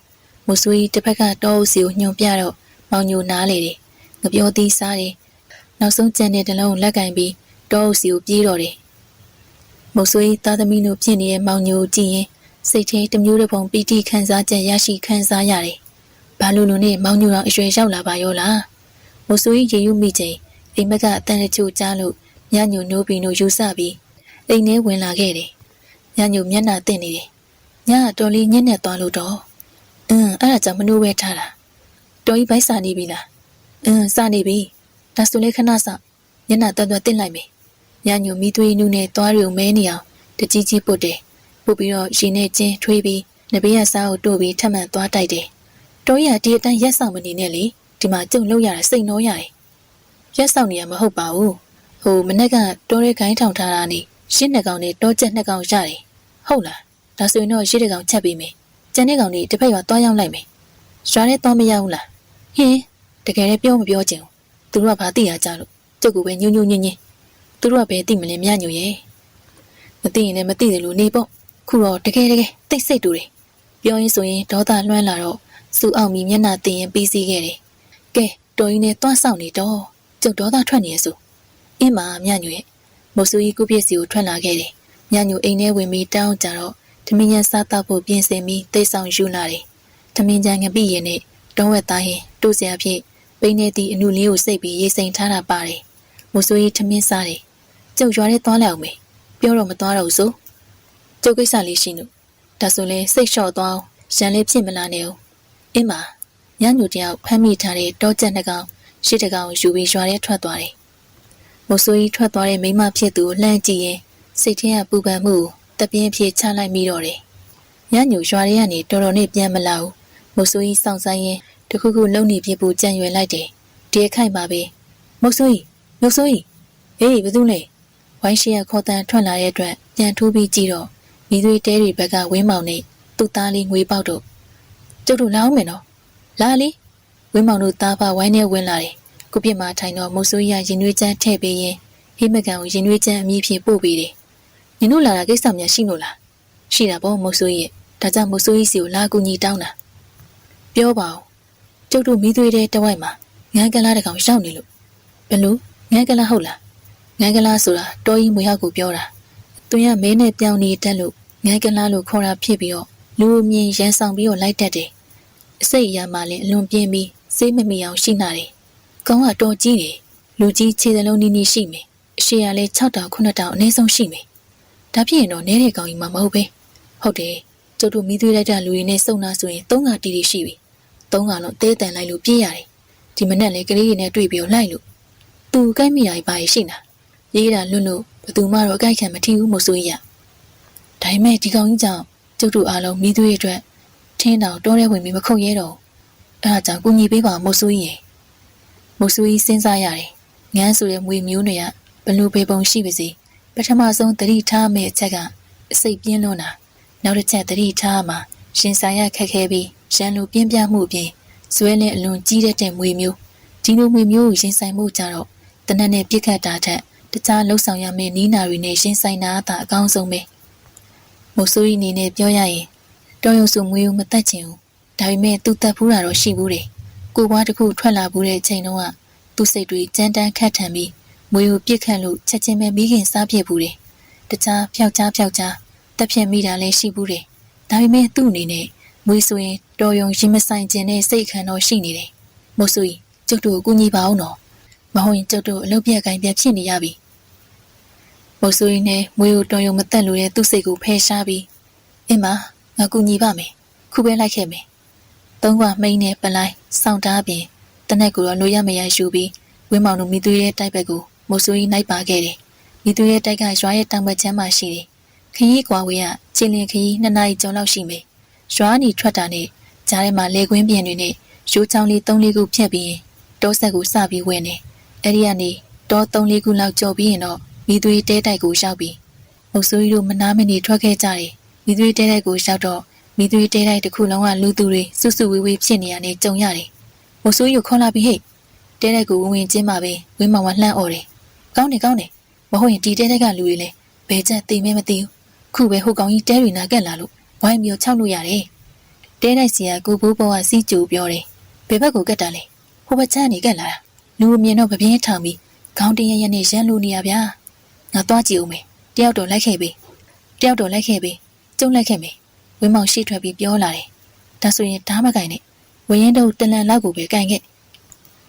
်မဆွေးတစ်ဖက်ကတောအုပ်စီကိုညွန်ပြတော့မောင်ညိုနားလေတယ်ငပြောသီးစားတယ်နောက်ဆုံးကြံတဲ့တလုံးလက်ကင်ပြီးတောအုပ်စီကိုပြေးတော့တယ်မဆွေးသားသမီးတို့ဖြစ်နေတဲ့မောင်ညိုကြည့်ရင်စိတ်ထဲတမျိုးတစ်ပုံပီတိခံစားချက်ရရှိခံစားရတယ်ဘ ဘာလူလူနဲ့မောင်ညူတော်အရွယ်ရောက်လာပါရောလားမိုးဆိုးကြီးရေယူမိချိန်အိမ်မက်ကအတန်တချို့ကြားလို့ညညူနိုးပြီးနိုးယူဆပြီးအိမ်ထဲဝင်လာခဲ့တယ်ညညူမျက်နှာတင့်နေတယ်ညကတော်လေးညှင်းနဲ့သွားလို့တော့အဲ့ဒါကြောင့်မနိုးဝဲထားတာတော်ကြီးဘိုက်စာနေပြီလားစာနေပြီဒါဆိုလေခဏစညနာတွတ်တွတ်တင်လိုက်မယ်ညညူမီသွေးနူးနဲ့သွားရီကိုမဲနေအောင်တကြီးကြီးပုတ်တယ်ပုတ်ပြီးတော့ရှင်နဲ့ကျင်းထွေးပြီးနဘေးကစားကိုတို့ပြီးထပ်မံသွားတိုက်တယ်တော်ကြီးကဒီအတိုင်းရက်ဆောင်မနေနဲ့လေဒီမှာကြုံလို့ရတာစိတ်နှောရတယ်ရက်ဆောင်နေရမဟုတ်ပါဘူးဟိုမနေ့ကတောရဲခိုင်းထောင်ထားတာနေရှင်းနှစ်ကောင်နဲ့တောကျက်နှစ်ကောင်ရတယ်ဟုတ်လားဒါဆိုရင်တော့ရှင်းတစ်ကောင်ချက်ပေးမယ်ကျန်တဲ့ကောင်တွေတစ်ဖက်ရွာသွားရောက်လိုက်မယ်ရွာထဲသွားမရဘူးလားဟင်းတကယ်လည်းပြောမပြောချင်ဘူးသူတို့ကဘာသိရကြလို့ကျုပ်ကပဲညှို့ညှို့ညင်းညင်းသူတို့ကပဲသိမလဲမြညို့ရဲ့မသိရင်လည်းမသိတယ်လို့နေပေါ့ခုတော့တကယ်တိတ်ဆိတ်တူတယ်ပြောရင်းဆိုရင်ဒေါသလွှမ်းလာတော့စူအောင်မီမျက်နှာတင်ရင်ပြီးစီးခဲ့တယ်ကဲတော်ကြီးနဲ့သွားဆောင်နေတော့ကျုပ်ဒေါသထွက်နေရဆိုအင်းမာမြညို့ရဲ့မိုးဆူကြီးကုပြည့်စီကိုထွက်လာခဲ့တယ်မြညို့အိမ်ထဲဝင်ပြီးတောင်းကြတော့ထမင်းရန်စားတော့ဖို့ပြင်ဆင်ပြီးတိတ်ဆောင်ယူလာတယ်ထမင်းကြံငပိရင်နဲ့တုံးဝက်သားရင်တိုးစရာဖြစ်ပိန်းနေသည့်အနုလေးကိုစိတ်ပြီးရေစိမ်ထားတာပါတယ်မိုးဆူကြီးထမင်းစားတယ်ကျုပ်ရွာထဲသွားလိုက်အောင်မေပြောတော့မသွားတော့ဘူးဆိုကျုပ်ကိစ္စလေးရှိလို့ဒါဆိုလဲစိတ်လျှော့သွားအောင်ရန်လေးဖြစ်မလာနဲ့ဦးအင်းမညညူတယောက်ဖမ်းမိထားတဲ့တောကျက်နှစ်ကောင်ရှစ်တကောင်ယူပြီးရွာထဲထွက်သွားတယ်မိုးဆူကြီးထွက်သွားတဲ့မိမဖြစ်သူကိုလှမ်းကြည့်ရင်စိတ်ထဲကပူပန်မှုတပြင်းဖြစ်ချလိုက်မိတော့တယ်ညညူရွာထဲကနေတော်တော်နဲ့ပြန်မလာဘူးမိုးဆူကြီးစောင့်ဆိုင်ရင်တခုခုလုံနေပြပူကြံရွယ်လိုက်တယ်ဒီအခိုက်ပါပဲမိုးဆူကြီးဟေးဘယ်သူလဲဝိုင်းရှိရခေါ်တန်းထွက်လာတဲ့အတွက်ပြန်ထိုးပြီးကြည့်တော့မိသွေးတဲတွေဘက်ကဝင်းမောင်နဲ့သူ့သားလေးငွေပေါက်တို့ကျုပ်တို့လာအောင်မယ်နော်လာလေဝင်းမောင်တို့သားဖဝိုင်းထဲဝင်လာတယ်ခုပြစ်မှာထိုင်တော့မိုးဆိုးရရင်နွေးချမ်းထည့်ပေးရင်ဟိမကန်ကိုရင်နွေးချမ်းအမြည်ဖြင့်ပို့ပေးတယ်နင်တို့လာတာကိစ္စများရှိလို့လားရှိတာပေါ့မိုးဆိုးရဲ့ဒါကြောင့်မိုးဆိုးကြီးစီကိုလာကူညီတောင်းတာပြောပါဦးကျုပ်တို့မိသွေးတဲ့တဝိုက်မှာငန်းကလားတကောင်ရောက်နေလို့ဘယ်လိုငန်းကလားဟုတ်လားငန်းကလားဆိုတာတော်ကြီးမွေဟောက်ကိုပြောတာသူရမဲနဲ့ပြောင်းနေတတ်လို့ငန်းကလားလို့ခေါ်တာဖြစ်ပြီးတော့လူအမြင်ရန်ဆောင်ပြီးတော့လိုက်တတ်တယ်အစိတ်အရာမှလည်းအလွန်ပြင်းပြီးစိတ်မမီအောင်ရှိနေတယ်ကောင်းကတော်ကြီးတယ်လူကြီးခြေစလုံးနီးနီးရှိမယ်အရှိရလဲ6တောင်9တောင်အနည်းဆုံးရှိမယ်ဒါဖြစ်ရင်တော့နဲတဲ့ကောင်ကြီးမှမဟုတ်ပဲဟုတ်တယ်ကျုပ်တို့မိသွေးလိုက်တဲ့လူတွေနဲ့စုံနာဆိုရင်3ကတီးတီးရှိပြီ3ကလုံးတဲတန်လိုက်လို့ပြေးရတယ်ဒီမနဲ့လေကလေးတွေနဲ့တွေ့ပြီးတော့လိုက်လို့သူကိုက်မိတာကြီးပါရှိနာရေးတာလွတ်လို့ဘသူမှတော့အကြိုက်ခံမထီဘူးမို့ဆိုရဒါပေမဲ့ဒီကောင်ကြီးကြောင့်ကျုပ်တို့အားလုံးမိသွေးအတွက်ထင်းတောင်တောထဲဝင်ပြီးမခုတ်ရဲတော့အဲ့ဒါကြောင့်ကူညီပေးပါမို့ဆိုရင်မို့ဆိုရင်စဉ်းစားရတယ်ငန်းဆိုတဲ့မွေမျိုးတွေကဘလူပေပုံရှိပါစေပထမဆုံးသတိထားမယ့်အချက်ကအစိတ်ပြင်းလွန်းတာနောက်တစ်ချက်သတိထားမှာရှင်ဆိုင်ရခက်ခဲပြီးရန်လိုပြင်းပြမှုအပြင်ဇွဲနဲ့အလွန်ကြီးတဲ့မွေမျိုးဒီလိုမွေမျိုးကိုရင်ဆိုင်မှုကြတော့တနက်နဲ့ပြစ်ခတ်တာထက်တခြားလှုပ်ဆောင်ရမယ့်နီးနာတွေနဲ့ရင်ဆိုင်တာသာအကောင်းဆုံးပဲမို့ဆိုရင်နေနဲ့ပြောရရင်တော်ရုံစုမွေကိုမတတ်ချင်ဘူးဒါပေမဲ့သူတတ်ဖူးတာတော့ရှိဘူးတယ်ကိုပွားတစ်ခုထွက်လာဘူးတဲ့အချိန်တုန်းကသူ့စိတ်တွေကြမ်းတမ်းခတ်ထန်ပြီးမွေကိုပြစ်ခတ်လို့ချက်ချင်းပဲမိခင်စားပြစ်ဘူးတယ်တခြားဖျောက်ချတက်ဖြတ်မိတာလည်းရှိဘူးတယ်ဒါပေမဲ့သူ့အနေနဲ့မွေဆိုရင်တော်ရုံရင်မဆိုင်ခြင်းနဲ့စိတ်ခံတော့ရှိနေတယ်မို့ဆိုရင်ကျုပ်တို့ကိုကူညီပါအောင်နော်မဟုတ်ရင်ကျုပ်တို့အလုပ်ပြက်ကိုင်းပြက်ဖြစ်နေရပြီမို့ဆိုရင်နဲ့မွေကိုတော်ရုံမတက်လို့တဲ့သူ့စိတ်ကိုဖယ်ရှားပြီးအင်းမငါကူညီပါမယ်ခုပဲလိုက်ခဲ့မယ်သုံးကမိန်နဲ့ပလိုက်စောင့်တားပြင်တနက်ကိုတော့လိုရမရယူပြီးဝင်းမောင်တို့မိသွေးရဲ့တိုက်ဘက်ကိုမို့ဆိုရင်နိုင်ပါခဲ့တယ်မိသွေးရဲ့တိုက်ကရွာရဲ့တောင်ဘက်ချမ်းမှာရှိတယ်ခရီးကွာဝေးကချင်းလင်ခရီး2နာရီကျော်လောက်ရှိမယ်ရွာနီထွက်တာနဲ့ကြားထဲမှာလေကွင်းပြင်တွေနဲ့ရိုးချောင်းလေး3-4ခုဖြတ်ပြီးတောဆက်ကိုစပြီးဝင်နေအဲ့ဒီကနေတော3-4ခုလောက်ကြော်ပြီးရင်တော့မိသွေးတဲတိုက်ကိုရောက်ပြီးမုတ်ဆိုးကြီးတို့မနာမနေထွက်ခဲ့ကြတယ်မိသွေးတဲတိုက်ကိုရောက်တော့မိသွေးတဲတိုက်တစ်ခုလုံးကလူသူတွေစုစုဝေးဝေးဖြစ်နေရတဲ့ကြုံရတယ်မုတ်ဆိုးကြီးကိုခေါ်လာပြီးဟဲ့တဲတိုက်ကိုဝင်ချင်းပါပဲဝင်းမောင်ကလှမ်းអော်တယ်ကောင်းတယ်မဟုတ်ရင်ဒီတဲတိုက်ကလူတွေလည်းဘယ်ချက်သိမဲမသိဘူးခုပဲဟိုကောင်ကြီးတဲတွေနာကက်လာလို့ဝိုင်းပြီးချောက်လို့ရတယ်တဲတိုက်စီကကိုဘိုးဘောကစီးကြိုပြောတယ်ဘယ်ဘက်ကိုကက်တာလဲဟိုဘက်ချမ်းနေကက်လာတာလူအမြင်တော့ပြပြင်းထောင်ပြီးခေါင်းတင်းရနဲ့ရမ်းလို့နေရဗျာငါသွားကြည့်ဦးမယ်တယောက်တော့လိုက်ခဲ့ပြီကျုံလိုက်ခဲ့မယ်ဝင်းမောင်ရှိထွက်ပြီးပြောလာတယ်ဒါဆိုရင်ဓားမကင်နဲ့ ဝရင်တို့တလန်လောက်ကိုပဲကန်ခဲ့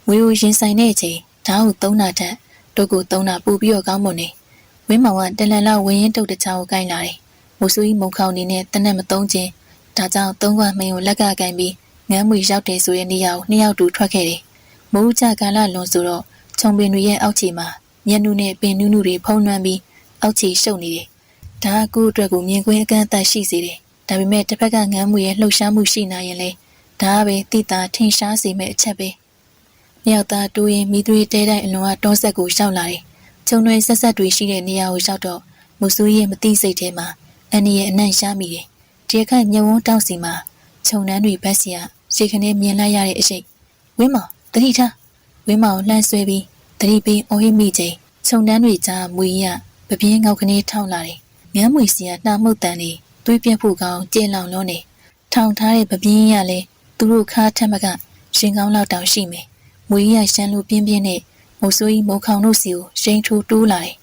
ဝေကိုရင်ဆိုင်တဲ့အချိန်ဓာတ်ကိုသုံးတာထက်တို့ကိုသုံးတာပူပြီးတော့ကောင်းမွန်နေဝင်းမောင်ကတလန်လောက်ဝရင်တုတ်တချောင်းကိုကန်လာတယ်မုတ်ဆူကြီးမုံခေါင်နေနဲ့တနက်မသုံးခြင်းဒါကြောင့်သုံးခွမင်းကိုလက်ကကန်ပြီးငမ်းမွေရောက်တယ်ဆိုတဲ့နေရာကိုနှစ်ယောက်တူထွက်ခဲ့တယ်မိုးကြကာလလွန်ဆိုတော့ခြုံပင်တွေရဲ့အောက်ခြေမှာညနုနဲ့ပင်နုနုတွေဖုံးလွှမ်းပြီးအောက်ခြေရှုပ်နေတယ်ဒါကကိုယ့်အတွက်ကိုမြင်ကွင်းအကန့်အသတ်ရှိစေတယ်ဒါပေမဲ့တစ်ဖက်ကငမ်းမွေရဲ့လှုပ်ရှားမှုရှိနေရင်လေဒါကပဲတိတာထင်ရှားစေမဲ့အချက်ပဲမြောက်သားတိုးရင်မိသွေးတဲတိုင်းအလွန်ကတောဆက်ကိုရှောက်လာတယ်ခြုံတွေဆက်ဆက်တွေရှိတဲ့နေရာကိုရောက်တော့မုတ်ဆူရဲ့မတိစိတ်ထဲမှာအန်ဒီရဲ့အနံ့ရှားမိတယ်ဒီအခါညဝန်းတောက်စီမှာခြုံနှန်းတွေဘက်စီကရှေခနဲ့မြင်လိုက်ရတဲ့အရှိတ်ဝင်းမောင်တတိထားဝင်းမောင်လှမ်းဆွဲပြီးတတိပင်အော်ဟိမိချိန်ခြုံနှန်းတွေကြားမွေရပပြင်းငေါက်ကနေထောက်လာတယ်ငမ်းမွေစီကနှာမှုတ်တန်နေသွေးပြက်ဖို့ကောင်းကျဲလောင်လုံးနေထောင်ထားတဲ့ပပြင်းရလဲသူတို့ခါထက်မကရှင်ကောင်းလောက်တောင်ရှိမယ်မွေရရှမ်းလိုပြင်းပြင်းနဲ့မုတ်ဆိုးကြီးမုံခေါင်တို့စီကိုရှိန်ထိုးတိုးလာတယ်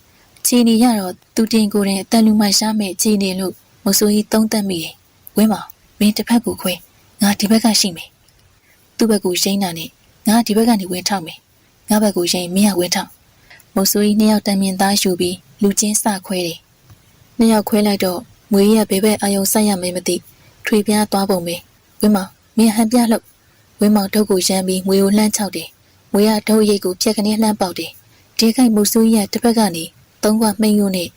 ခြေနေရတော့သူတင်ကိုယ်တင်အတန်လူမှရှားမဲ့ခြေနေလို့မုတ်ဆိုးကြီးသုံးသက်မိတယ်ဝင်းမောင်မင်းတစ်ဖက်ကိုခွဲငါဒီဘက်ကရှိမယ်သူ့ဘက်ကိုရှိန်တာနဲ့ငါဒီဘက်ကနေဝင်ထောက်မယ်ငါဘက်ကိုရှိန်မင်းကဝင်ထောက်မုတ်ဆိုးကြီးနှစ်ယောက်တန်မြင်သားယူပြီးလူချင်းစခွဲတယ်နှစ်ယောက်ခွဲလိုက်တော့မွေရဘဲဘဲအာယုံဆက်ရမယ်မသိထွေပြားသွားပုံပဲဝင်းမောင်မင်းဟန်ပြလှုပ်ဝင်းမောင်ထုတ်ကိုရမ်းပြီးငွေကိုလှမ်းချောက်တယ်ငွေရထုတ်ရိတ်ကိုဖြက်ကနေလှမ်းပေါက်တယ်ဒီခိုက်မုတ်ဆိုးကြီးကတစ်ဖက်ကနေသုံးခွမှိန်ယိုးနဲ့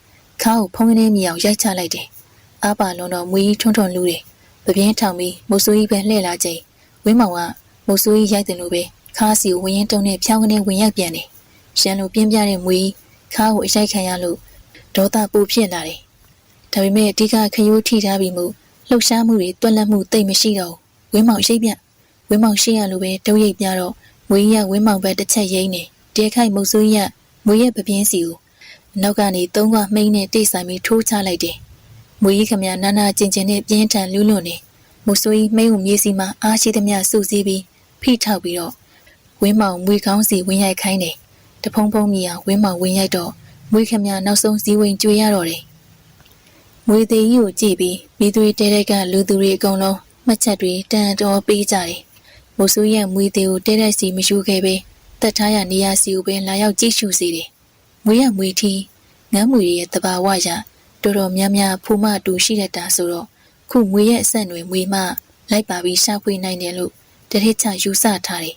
ခါကိုဖုံးကနေမြောင်ရိုက်ချလိုက်တယ်အားပါလုံးတော့မွေကြီးထွန်းထွန်းလူးတယ်ပပြင်းထောင်ပြီးမုတ်ဆိုးကြီးပဲလှည့်လာချိန်ဝင်းမောင်ကမုတ်ဆိုးကြီးရိုက်တယ်လို့ပဲခါစီကိုဝင်းရင်တုံနဲ့ဖြောင်းကနေဝင်ရိုက်ပြန်တယ်ရန်လိုပြင်းပြတဲ့မွေကြီးခါကိုအရိုက်ခံရလို့ဒေါသပူဖြစ်လာတယ်ဒါပေမဲ့အဓိကခရိုးထိထားပြီးမှုလှုပ်ရှားမှုတွေတွက်လက်မှုတိတ်မရှိတော့ဝင်းမောင်ရိတ်ပြဝင်းမောင်ရှိရလို့ပဲတုံးရိတ်ပြတော့မွေကြီးကဝင်းမောင်ဘက်တစ်ချက်ရိမ့်နေတဲခိုက်မုတ်ဆိုးကြီးကမွေရဲ့ပပြင်းစီကိုနောက်ကနေသုံးခွမှိန်းနဲ့တိတ်ဆိုင်ပြီးထိုးချလိုက်တယ်မွေကြီးခမရနာနာကျင်ကျင်နဲ့ပြင်းထန်လူးလွန်နေမုတ်ဆိုးကြီးမိန်းကိုမြေစီမှာအားရှိသမျှစုစည်းပြီးဖိထောက်ပြီးတော့ဝင်းမောင်မွေကောင်းစီဝင်ရိုက်ခိုင်းတယ်တဖုံဖုံမြည်အောင်ဝင်းမောင်ဝင်ရိုက်တော့မွေခမရနောက်ဆုံးစည်းဝင်ကြွေရတော့တယ်မွေသေးကြီးကိုကြည့်ပြီးမိသွေးတဲတဲကလူသူတွေအကုန်လုံးမှတ်ချက်တွေတန်တော်ပေးကြတယ်မုတ်ဆိုးရဲ့မွေသေးကိုတဲတဲစီမယူခဲ့ပဲတက်ထားရနေရစီကိုပဲလာရောက်ကြည့်ရှုစေတယ်မွေရမွေထီငမ်းမွေရဲ့တဘာဝရတော်တော်များများဖူမတူရှိတတ်တာဆိုတော့ခုမွေရဲ့အဆက်တွေမွေမလိုက်ပါပြီးရှာဖွေနိုင်တယ်လို့တတိချယူဆထားတယ်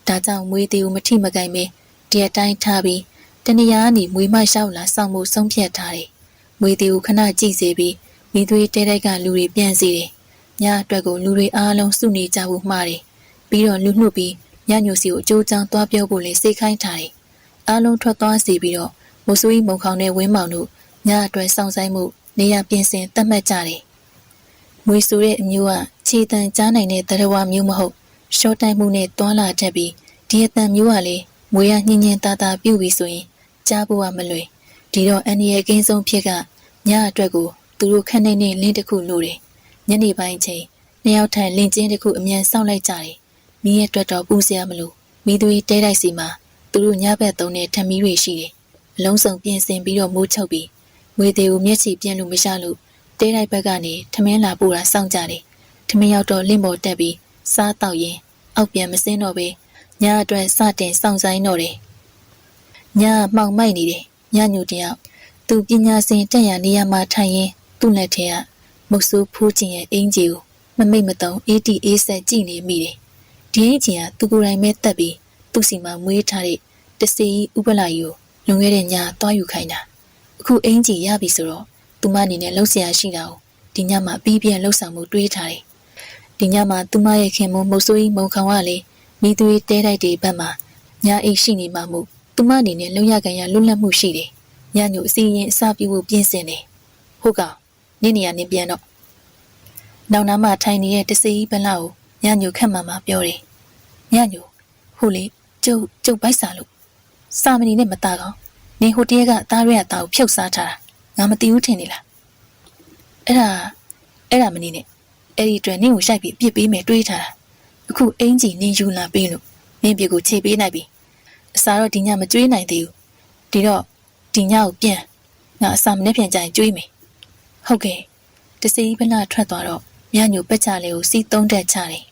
ဒါကြောင့်မွေသေးကိုမထိမကိုင်ပဲဒီအတိုင်းထားပြီးတနေရာကနေမွေမရှောက်လာဆောင်မှုဆုံးဖြတ်ထားတယ်မွေသေးကိုခဏကြည့်စေပြီးမိသွေးတဲတိုက်ကလူတွေပြန်စီတယ်ညအတွက်ကိုလူတွေအားလုံးစုနေကြဖို့မှားတယ်ပြီးတော့လူနှုတ်ပြီးညညိုစီကိုအကျိုးချောင်းသွားပြောဖို့လည်းစိတ်ခိုင်းထားတယ်အားလုံးထွက်သွားစီပြီးတော့မုတ်ဆိုးကြီးမုံခေါင်နဲ့ဝင်းမောင်တို့ညအတွက်စောင့်ဆိုင်မှုနေရပြင်ဆင်တတ်မှတ်ကြတယ်မွေဆိုတဲ့အမျိုးကခြေတံကြားနိုင်တဲ့တရဝမျိုးမဟုတ်ရှော့တိုင်းမှုနဲ့တွာလာတတ်ပြီးဒီအတန်မျိုးကလည်းမွေရညင်ညင်တာတာပြုတ်ပြီးဆိုရင်ကြားဖို့ကမလွယ်ဒီတော့အန်ဒီရဲ့အကင်းဆုံးဖြစ်ကညအတွက်ကိုသူတို့ခက်နေနေလင်းတစ်ခုလို့တယ်ညနေပိုင်းချိန်နှစ်ယောက်ထိုင်လင်းကျင်းတစ်ခုအမြန်စောင့်လိုက်ကြတယ်မိရဲ့အတွက်တော့ပူစရာမလိုမိသွေးတဲတိုက်စီမှာသူတို့ညဘက်သုံးတဲ့ထမီးတွေရှိတယ်အလုံးစုံပြင်ဆင်ပြီးတော့မိုးချုပ်ပြီးမွေသေးကိုမျက်ခြေပြန့်လို့မရလို့တဲတိုက်ဘက်ကနေထမင်းလာပို့တာစောင့်ကြတယ်ထမင်းရောက်တော့လင့်ပေါ်တက်ပြီးစားတောက်ရင်အောက်ပြန်မစင်းတော့ပဲညအတွက်စတင်စောင့်ဆိုင်တော့တယ်ညမှောင်မိုက်နေတယ်ညညိုတယောက်သူပညာရှင်တက်ရနေရမှာထိုင်ရင်သူ့လက်ထဲကမုတ်ဆိုးဖူးချင်ရဲ့အင်ဂျီကိုမမိတ်မတုံအေးတီအေးဆက်ကြည့်နေမိတယ်ဒီအင်ဂျီကသူကိုယ်တိုင်ပဲတက်ပြီးသူ့စီမှာမွေးထားတဲ့တစီဥပလာကြီးကိုလွန်ခဲ့တဲ့ညသွားယူခိုင်းတာအခုအင်ဂျီရပြီဆိုတော့သူမအနေနဲ့လှုပ်ရှားရှိတာကိုဒီညမှာပြီးပြည့်လှုပ်ဆောင်မှုတွေးထားတယ်ဒီညမှာသူမရဲ့ခင်မုံဆိုးကြီးမုံခေါင်ကလေမိသွေးတဲတိုက်တွေဘက်မှာညအိတ်ရှိနေမှမို့သူမအနေနဲ့လုံရကန်ရလွတ်လပ်မှုရှိတယ်ညညိုအစီရင်အစပြုဖို့ပြင်ဆင်တယ်ဟုတ်ကောင်နင့်နေရနင်းပြန်တော့နောက်နားမှာထိုင်နေတဲ့တစီဘက်လောက်ညညိုခက်မှမှပြောတယ်ညညိုဟိုလေကျုပ်ဗိုက်စာလို့စာမဏီနဲ့မသားကောင်နေဟိုတည်းကသားရဲအသားကိုဖြုတ်စားထားတာငါမတီးဘူးထင်နေလားအဲ့ဒါမနေနဲ့အဲ့ဒီအတွက်နင့်ကိုရှိုက်ပြီးပြစ်ပေးမယ်တွေးထားတာအခုအင်ဂျီနင်းယူလာပေးလို့နင့်ပြစ်ကိုခြေပေးနိုင်ပြီအစာတော့ဒီညမကျွေးနိုင်သေးဘူးဒီတော့ဒီညကိုပြန်ငါအစာမနဲ့ပြန်ကြရင်ကျွေးမယ်ဟုတ်ကဲ့တစီဘနာထွက်သွားတော့ညညိုပက်ချလေးကိုစီးသုံးတက်ချတယ်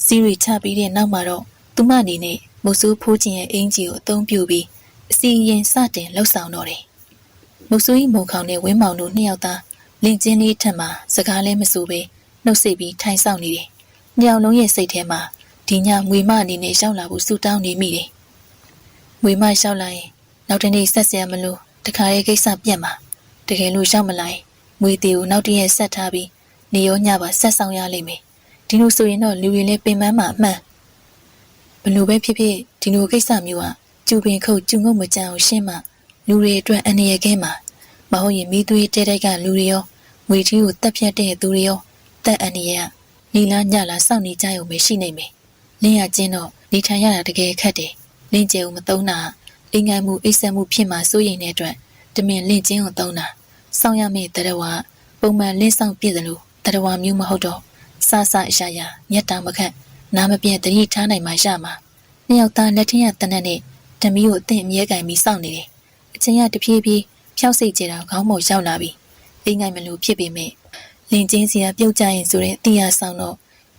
စီးရီချပြီးတဲ့နောက်မှာတော့သူမအနေနဲ့မုတ်ဆိုးဖိုးကျင်ရဲ့အင်ဂျီကိုအသုံးပြုပြီးအစီရင်စတင်လှုပ်ဆောင်တော့တယ်။မုတ်ဆိုးကြီးမုံခေါင်နဲ့ဝင်းမောင်တို့နှစ်ယောက်သားလင်ကျင်းလေးထက်မှစကားလည်းမဆိုပဲနှုတ်ဆက်ပြီးထိုင်ဆောင်နေတယ်။ညောင်လုံးရဲ့စိတ်ထဲမှာဒီညငွေမအနေနဲ့ရောက်လာဖို့ဆူတောင်းနေမိတယ်။ငွေမရောက်လာရင်နောက်တနေ့ဆက်စရာမလို့တခါရဲ့ကိစ္စပြတ်မှာတကယ်လို့ရောက်မလာရင်ငွေသေးကိုနောက်တရက်ဆက်ထားပြီးနေရောညပါဆက်ဆောင်ရလိမ့်မယ်။ဒီလိုဆိုရင်တော့လူတွေလည်းပင်ပန်းမှာအမှန်ဘလို့ပဲဖြစ်ဖြစ်ဒီလိုကိစ္စမျိုးကကျူပင်ခုတ်ကျူငုတ်မကြအောင်ရှင်းမှလူတွေအတွက်အန္တရာယ်ကဲမှာမဟုတ်ရင်မိသွေးတဲတိုက်ကလူတွေရောငွေထီးကိုတက်ဖြတ်တဲ့သူတွေရောတက်အန္တရာယ်နီလာညလာစောင့်နေကြရုံပဲရှိနေမယ်။လင်းရချင်းတော့နေထိုင်ရတာတကယ်ခက်တယ်။လင်းကျဲကိုမသုံးတာအိမ်ငိုင်မှုအိပ်စက်မှုဖြစ်မှစိုးရိမ်တဲ့အတွက်တမင်လင့်ချင်းကိုသုံးတာစောင့်ရမယ့်တရဝပုံမှန်လင်းဆောင်ပြည့်တယ်လို့တရဝမျိုးမဟုတ်တော့စဆအရှာရမျက်တောင်မခန့်နားမပြတ်တတိထားနိုင်မှရမှာနှစ်ယောက်သားလက်ထင်းရတနက်နဲ့ဓမီကိုအသင့်အမြဲကင်ပြီးစောင့်နေတယ်အချင်းရတဖြည်းဖြည်းဖြောက်စိတ်ကြတာခေါင်းပေါ်ရောက်လာပြီးအိမ်ငိုင်မလို့ဖြစ်ပေမဲ့လင်းချင်းစီကပြုတ်ကြရင်ဆိုတဲ့အတရားဆောင်တော့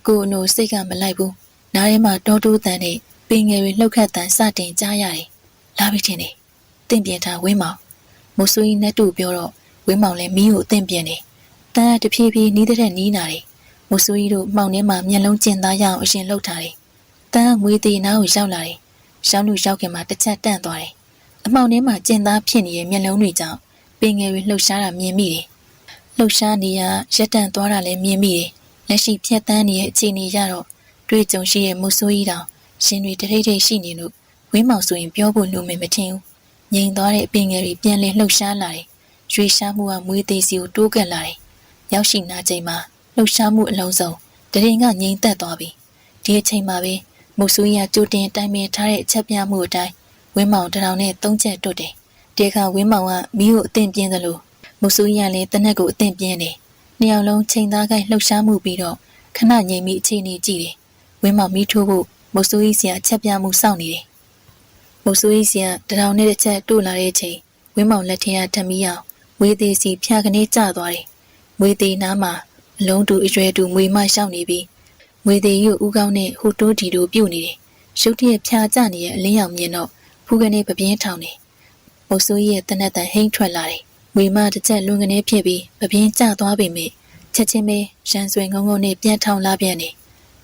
ကိုအနိုစိတ်ကမလိုက်ဘူးနားထဲမှာတောတိုးတန်နဲ့ပင်ငယ်တွေလှုပ်ခတ်တန်စတင်ကြားရတယ်လာပြီထင်တယ်တင့်ပြင်းထားဝင်းမောင်မဆူကြီးနဲ့တူပြောတော့ဝင်းမောင်လည်းမီးကိုတင့်ပြင်းတယ်တန်းကတဖြည်းဖြည်းနီးတဲ့နီးနာတယ်မဆူကြီးတို့မှောင်ထဲမှာမျက်လုံးကျင်သားရအောင်အရှင်လှုပ်ထားတယ်တန်းငွေသေးနားကိုရောက်လာတယ်ရှောင်းလူရောက်ခင်မှာတစ်ချက်တန့်သွားတယ်အမှောင်ထဲမှာကျင်သားဖြစ်နေတဲ့မျက်လုံးတွေကြောင့်ပင်ငယ်တွေလှုပ်ရှားတာမြင်မိတယ်လှုပ်ရှားနေရရက်တန့်သွားတာလည်းမြင်မိတယ်လက်ရှိဖြတ်တန်းနေတဲ့အခြေအနေရတော့တွေ့ကြုံရှိရဲ့မဆူကြီးတောင်ရှင်တွေတထိတ်ထိတ်ရှိနေလို့ဝင်းမောင်ဆိုရင်ပြောဖို့လိုမယ်မထင်ဘူးငြိမ်သွားတဲ့အပင်ငယ်တွေပြန်လည်လှုပ်ရှားလာတယ်ရွေရှားမှုကမွေးသေးစီကိုတိုးကပ်လာတယ်ရောက်ရှိနာချိန်မှာလှုပ်ရှားမှုအလုံးစုံတရင်ကငြိမ်သက်သွားပြီဒီအချိန်မှာပဲမုတ်ဆူရကြိုတင်တိုင်ပင်ထားတဲ့အချက်ပြမှုအတိုင်းဝင်းမောင်တထောင်နဲ့၃ချက်တွတ်တယ်ဒီအခါဝင်းမောင်ကမီးကိုအသင့်ပြင်းသလိုမုတ်ဆူရလည်းတနက်ကိုအသင့်ပြင်းတယ်နှစ်ယောက်လုံးချိန်သားကိုက်လှုပ်ရှားမှုပြီးတော့ခဏငြိမ်ပြီးအခြေအနေကြည့်တယ်ဝင်းမောင်မီးထိုးဖို့မုတ်ဆူကြီးစီကအချက်ပြမှုစောင့်နေတယ်မုတ်ဆူကြီးစီကတထောင်နဲ့တစ်ချက်တိုးလာတဲ့အချိန်ဝင်းမောင်လက်ထင်ရထမီးအောင်ဝေးသေးစီဖြာကနေကျသွားတယ်မွေသေးနားမှာအလုံးတူအရွယ်တူမွေမရှောက်နေပြီးမွေသေးကြီးကိုဥကောင်းနဲ့ဟိုတိုးတီတို့ပြုတ်နေတယ်ရုတ်တရက်ဖြာကျနေတဲ့အလင်းရောင်မြင်တော့ဖူးကနေပပြင်းထောင်တယ်မုတ်ဆိုးရဲ့တနက်တန်ဟိမ့်ထွက်လာတယ်မွေမတစ်ချက်လွန်ကနေဖြစ်ပြီးပပြင်းကျသွားပေမဲ့ချက်ချင်းပဲရန်ဆွေငုံငုံနဲ့ပြန်ထောင်လာပြန်တယ်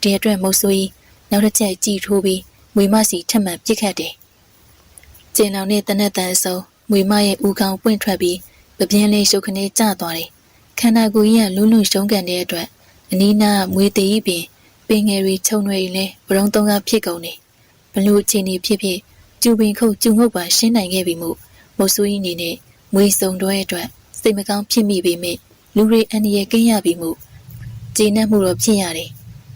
ဒီအတွက်မုတ်ဆိုးကြီးနောက်တစ်ချက်ကြည်ထိုးပြီးမွေမစီထက်မှန်ပြစ်ခတ်တယ်ကျင်းလောင်နဲ့တနက်တန်အစုံမွေမရဲ့ဥကောင်းပွင့်ထွက်ပြီးပပြင်းလေးရှုပ်ခနဲ့ကျသွားတယ်ခန္ဓာကိုယ်ကြီးကလွန်းလွန်းရှုံးကန်တဲ့အတွက်အနီးနားမွေသေးကြီးပင်ငယ်တွေခြုံတွေလည်းဘရုံသုံးကားဖြစ်ကုန်တယ်ဘလို့အခြေအနေဖြစ်ဖြစ်ကျူပင်ခုတ်ကျူငုတ်ပါရှင်းနိုင်ခဲ့ပြီမို့မုတ်ဆူကြီးနေနဲ့မွေစုံတွဲအတွက်စိတ်မကောင်းဖြစ်မိပေမဲ့လူတွေအန္တရာယ်ကင်းရပြီမို့ကျေနပ်မှုတော့ဖြစ်ရတယ်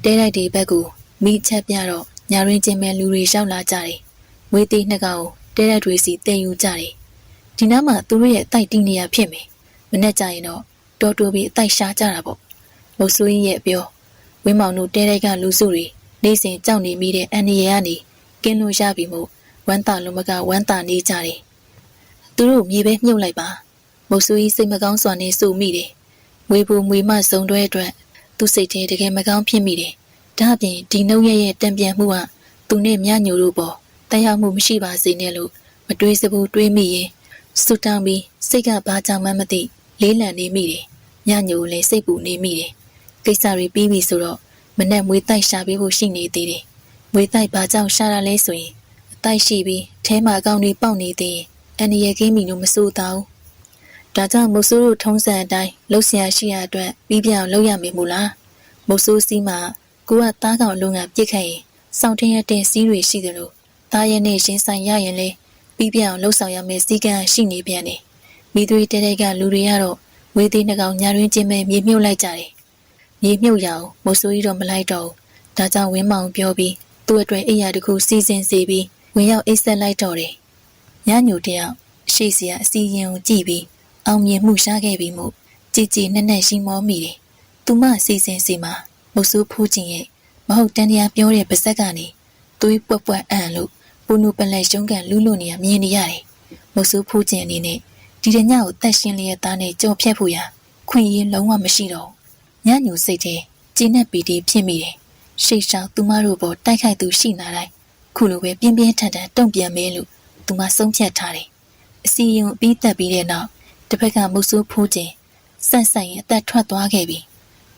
တဲလိုက်ဒီဘက်ကမိချက်ပြတော့ညာရင်းချင်းမဲ့လူတွေရောက်လာကြတယ်မွေသေးနှစ်ကောင်တဲရက်တွေစီတင်ယူကြတယ်ဒီနားမှာသူတို့ရဲ့အတိုက်တီးနေရဖြစ်မယ်မနဲ့ကြရင်တော့တော်တူပြီးအတိုက်ရှားကြတာပေါ့မုတ်ဆူကြီးရဲ့အပြောဝင်းမောင်တို့တဲတိုက်ကလူစုတွေနေစဉ်ကြောက်နေမိတဲ့အန်ဒီရကနေကင်းလို့ရပြီမို့ဝမ်းသာလုံးမကဝမ်းသာနေကြတယ်သူတို့မြေပဲမြုပ်လိုက်ပါမုတ်ဆူကြီးစိတ်မကောင်းစွာနဲ့စူမိတယ်မွေဘူးမွေမစုံတွဲအတွက်သူစိတ်ထဲတကယ်မကောင်းဖြစ်မိတယ်ဒါအပြင်ဒီနှုတ်ရဲ့တံပြန်မှုကသူနဲ့မြညိုတို့ပေါ်တရားမှုမရှိပါစေနဲ့လို့မတွေးစဘူးတွေးမိရင်စူတောင်းပြီးစိတ်ကဘာကြောင့်မှမသိလေးလံနေမိတယ်ညညိုလည်းစိတ်ပူနေမိတယ်ကိစ္စတွေပြီးပြီဆိုတော့မနဲ့မွေးတိုက်ရှာပေးဖို့ရှိနေသေးတယ်မွေးတိုက်ဘာကြောင့်ရှာတာလဲဆိုရင်အတိုက်ရှိပြီးထဲမှာအကောင်တွေပေါက်နေသေးရင်အန်ဒီရဲ့ကင်းမီလို့မစိုးတော့ဒါကြောင့်မုတ်ဆိုးတို့ထုံးစံအတိုင်းလှုပ်ရှားရှိရအတွက်ပြီးပြောင်းလုပ်ရမယ်မို့လားမုတ်ဆိုးစီးမှာကိုကသားကောင်လုံးကပြစ်ခတ်ရင်စောင့်ထင်းရတဲ့စီးတွေရှိတယ်လို့သားရဲ့နဲ့ရှင်းဆိုင်ရရင်လေပြီးပြောင်းလှုပ်ဆောင်ရမယ်စီကံရှိနေပြန်တယ်မိသွေးတဲတဲကလူတွေကတော့ဝေးသေးနှကောင်ညာရင်းချင်းပဲမြေမြုပ်လိုက်ကြတယ်မြေမြုပ်ရအောင်မုတ်ဆိုးကြီးတော့မလိုက်တော့ဘူးဒါကြောင့်ဝင်းမောင်ပြောပြီးသူ့အတွက်အိယာတစ်ခုစီစဉ်စီပြီးဝင်ရောက်အိတ်ဆက်လိုက်တော့တယ်ညညိုတယောက်ရှေ့စီကအစီရင်ကိုကြည့်ပြီးအောင်မြင်မှုရှားခဲ့ပြီးမို့ကြည်ကြည်နက်နက်ရှိမောမိတယ်သူမစီစဉ်စီမှာမုတ်ဆိုးဖူးချင်းရဲ့မဟုတ်တန်တရားပြောတဲ့ပါဇက်ကနေသွေးပွက်ပွက်အံ့လို့ပူနူပလက်ရှုံးကန်လူးလို့နေရမြင်နေရတယ်မုတ်ဆိုးဖူးချင်းအနေနဲ့ဒီတညကိုတက်ရှင်းလျက်သားနဲ့ကြော်ဖြတ်ဖို့ရခွင့်ရင်းလုံးဝမရှိတော့ညညိုစိတ်ထဲကျင်းနဲ့ပီတီဖြစ်မိတယ် ရှေ့ရှောက်သူမတို့ပေါ်တိုက်ခိုက်သူရှိလာတိုင်းခုလိုပဲပြင်းပြင်းထန်ထန်တုံ့ပြန်မဲလို့သူမဆုံးဖြတ်ထားတယ်အစီရင်ပြီးတက်ပြီးတဲ့နောက်တစ်ဖက်ကမုတ်ဆိုးဖိုးခြင်းဆန့်ဆိုင်ရင်အသက်ထွက်သွားခဲ့ပြီ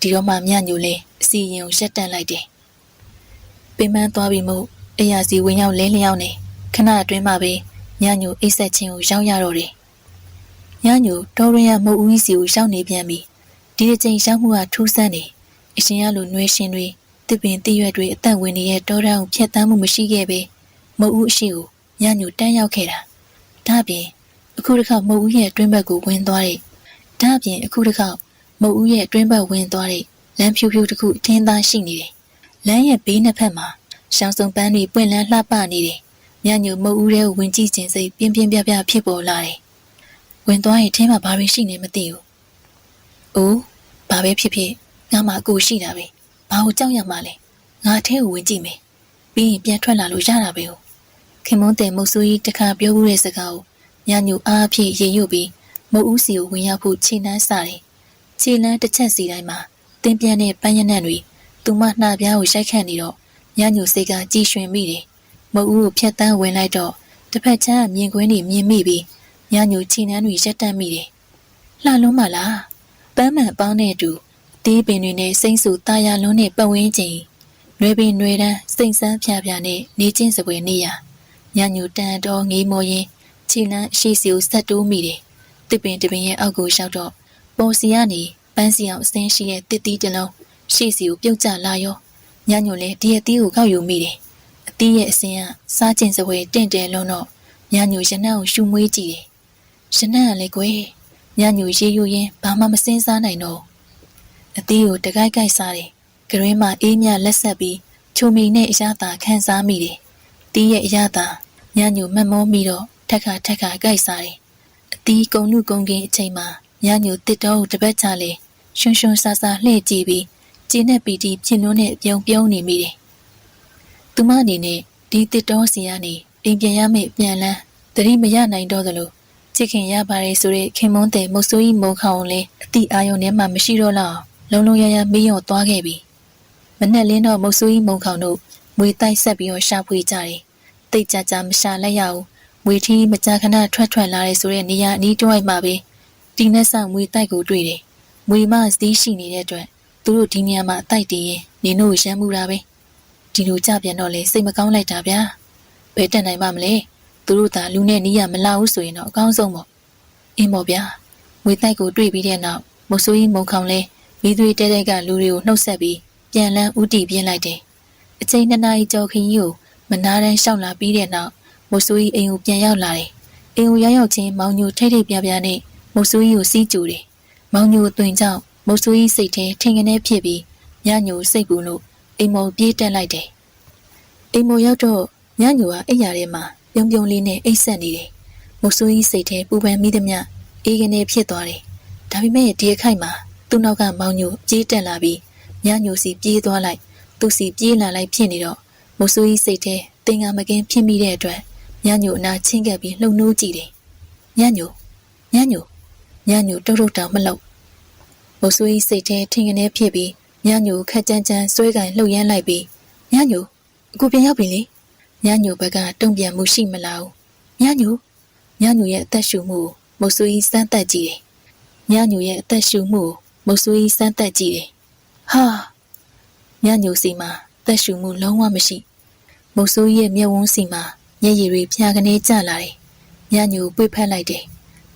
ဒီတော့မှမြညိုလဲအစီရင်ကိုရက်တန့်လိုက်တယ်ပင်ပန်းသွားပြီမို့အရာစီဝင်ရောက်လဲလျောင်းနေခဏအတွင်းမှာပဲညညိုအိတ်ဆက်ချင်းကိုရောက်ရတော့တယ်ညညိုတော်ရရမုတ်ဦးကြီးစီကိုရောက်နေပြန်ပြီဒီတစ်ချိန်ရောက်မှုကထူးဆန်းနေအရှင်ရလိုနှွေးရှင်တွေတစ်ပင်တိရွက်တွေအသက်ဝင်နေတဲ့တောတောင်ဖြတ်တန်းမှုမရှိခဲ့ပဲမုတ်ဦးအရှိကိုညညိုတန်းရောက်ခဲ့တာဒါပြင်အခုတစ်ခါမုတ်ဦးရဲ့အတွင်းဘက်ကိုဝင်သွားတဲ့ဒါပြင်အခုတစ်ခါမုတ်ဦးရဲ့အတွင်းဘက်ဝင်သွားတဲ့လမ်းဖြူဖြူတစ်ခုအထင်းသားရှိနေတယ်လမ်းရဲ့ဘေးနှစ်ဖက်မှာရှောင်းစုံပန်းတွေပွင့်လန်းလှပနေတယ်ညညိုမုတ်ဦးထဲကိုဝင်ကြည့်ခြင်းစိတ်ပြင်းပြင်းပြပြဖြစ်ပေါ်လာတယ်ဝင်သွားရင်အထင်းမှာဘာတွေရှိနေမသိဘူး။အိုးဘာပဲဖြစ်ဖြစ်ငါမှအကူရှိတာပဲ။ဘာကိုကြောက်ရမှာလဲ။ငါအထဲကိုဝင်ကြည့်မယ်။ပြီးရင်ပြန်ထွက်လာလို့ရတာပဲ။ခင်မွန်းတဲ့မုတ်ဆိုးကြီးတခါပြောမှုတဲ့စကားကိုညညိုအားဖြင့်ရေရွတ်ပြီးမုတ်ဦးစီကိုဝင်ရောက်ဖို့ခြေနှမ်းစားတယ်။ခြေနှမ်းတစ်ချက်စီတိုင်းမှာတင်းပြန်တဲ့ပန်းရနံ့တွေသူမနှာပြားကိုရိုက်ခတ်နေတော့ညညိုစိတ်ကကြည်ရွှင်မိတယ်။မုတ်ဦးကိုဖြတ်တန်းဝင်လိုက်တော့တစ်ဖက်ချမ်းမြင်ကွင်းတွေမြင်မိပြီးညညိုခြေနှမ်းတွေရက်တက်မိတယ်။လှလုံးမလား။ပန်းမှန်ပေါင်းတဲ့အတူတီးပင်တွေနဲ့စိမ့်ဆူတာယာလုံးနဲ့ပတ်ဝန်းကျင်နွေပင်နွေတန်းစိမ့်ဆန်းဖြာဖြာနဲ့နေချင်းစပွဲနေရညညိုတန်တော်ငေးမောရင်ခြေလန်းရှိစီကိုဆက်တိုးမိတယ်တစ်ပင်တပင်ရဲ့အောက်ကိုရောက်တော့ပေါ်စီကနေပန်းစီအောင်အစင်းရှိတဲ့တစ်သီးတစ်လုံးရှိစီကိုပြုတ်ကျလာရောညညိုလည်းဒီအသီးကိုကောက်ယူမိတယ်အသီးရဲ့အစင်းကစားကျင်စပွဲတင့်တယ်လုံးတော့ညညိုရနံ့ကိုရှူမွေးကြည့်တယ်ရနံ့ကလည်းကွယ်ညညိုရေယူရင်းဘာမှမစင်းစားနိုင်တော့အသီးကိုတကိုက်ကိုက်စားတယ်ကရွင်းမှာအေးမြလက်ဆက်ပြီးချုံမိန်နဲ့အရသာခန်းစားမိတယ်တီးရဲ့အရသာညညိုမတ်မောမိတော့ထက်ခါကိုက်စားတယ်အသီးကုံလူကုံကင်းအချိန်မှာညညိုတစ်တော်ကိုတပတ်ချလေရွှွှဆာဆာလှည့်ကြည့်ပြီးကျင်းနဲ့ပီတီဖြစ်နှုံးနဲ့ပြုံးနေမိတယ်သူမအနေနဲ့ဒီတစ်တော်စီကနေအိမ်ပြန်ရမယ့်ပြန်လန်းသတိမရနိုင်တော့သလိုချစ်ခင်ရပါတယ်ဆိုတဲ့ခင်မွန်းတဲ့မုတ်ဆိုးကြီးမုံခေါင်လည်းအတိအာယုံထဲမှာမရှိတော့လောက်လုံးလုံးရရမေးရော့သွားခဲ့ပြီမနဲ့လင်းတော့မုတ်ဆိုးကြီးမုံခေါင်တို့မွေတိုက်ဆက်ပြီးတော့ရှာဖွေကြတယ်တိတ်ကြကြမရှာလိုက်ရဘူးမွေထီးမကြာခဏထွက်လာတယ်ဆိုတဲ့နေရာအနီးတွိုက်မှာပဲဒီနဲ့ဆောင်မွေတိုက်ကိုတွေ့တယ်မွေမစည်းရှိနေတဲ့အတွက်သူတို့ဒီနေရာမှာအတိုက်တည်ရင်နင်တို့ရမ်းမှုတာပဲဒီလိုကြပြန်တော့လေစိတ်မကောင်းလိုက်တာဗျာဘယ်တက်နိုင်မှမလဲသူတို့သာလူနဲ့နီးရမလာဘူးဆိုရင်တော့အကောင်းဆုံးပေါ့အင်းပေါ့ဗျာမွေတိုက်ကိုတွေ့ပြီးတဲ့နောက်မုတ်ဆိုးကြီးမုံခေါင်လဲမိသွေးတဲတဲကလူတွေကိုနှုတ်ဆက်ပြီးပြန်လန်းဥတီပြင်းလိုက်တယ်အချိန်2နာရီကျော်ခင်းကြီးကိုမနာတန်းရှောက်လာပြီးတဲ့နောက်မုတ်ဆိုးကြီးအိမ်ကိုပြန်ရောက်လာတယ်အိမ်ကိုရောက်ချင်းမောင်ညိုထိတ်ထိတ်ပြပြနဲ့မုတ်ဆိုးကြီးကိုစီးကြူတယ်မောင်ညိုတွင်ကြောင့်မုတ်ဆိုးကြီးစိတ်ထဲထင်ကနေဖြစ်ပြီးညညိုစိတ်ပူလို့အိမ်မောပြေးတက်လိုက်တယ်အိမ်မောရောက်တော့ညညိုကအိမ်ရာထဲမှာပြုံလေးနဲ့အိတ်ဆက်နေတယ်မုတ်ဆိုးကြီးစိတ်ထဲပူပန်မိသမျှအေးကနေဖြစ်သွားတယ်ဒါပေမဲ့ဒီအခိုက်မှာသူ့နောက်ကမောင်ညိုပြေးတက်လာပြီးညညိုစီပြေးသွားလိုက်သူစီပြေးလာလိုက်ဖြစ်နေတော့မုတ်ဆိုးကြီးစိတ်ထဲတင်ငါမကင်းဖြစ်မိတဲ့အတွက်ညညိုအနာချင်းကပ်ပြီးလှုပ်နှိုးကြည့်တယ်ညညိုတုတ်တောင်မလှုပ်မုတ်ဆိုးကြီးစိတ်ထဲထင်ကနေဖြစ်ပြီးညညိုခက်ကြမ်းကြမ်းဆွဲကင်လှုပ်ရမ်းလိုက်ပြီးညညိုအခုပြန်ရောက်ပြီလေညညိုဘက်ကတုံ့ပြန်မှုရှိမလားညညိုရဲ့အသက်ရှူမှုကိုမုတ်ဆိုးကြီးစမ်းသပ်ကြည့်တယ်ညညိုရဲ့အသက်ရှူမှုကိုမုတ်ဆိုးကြီးစမ်းသပ်ကြည့်တယ်ဟာညညိုစီမှာသက်ရှူမှုလုံးဝမရှိမုတ်ဆိုးကြီးရဲ့မျက်ဝန်းစီမှာမျက်ရည်တွေဖျားကနေကျလာတယ်ညညိုပွေ့ဖက်လိုက်တယ်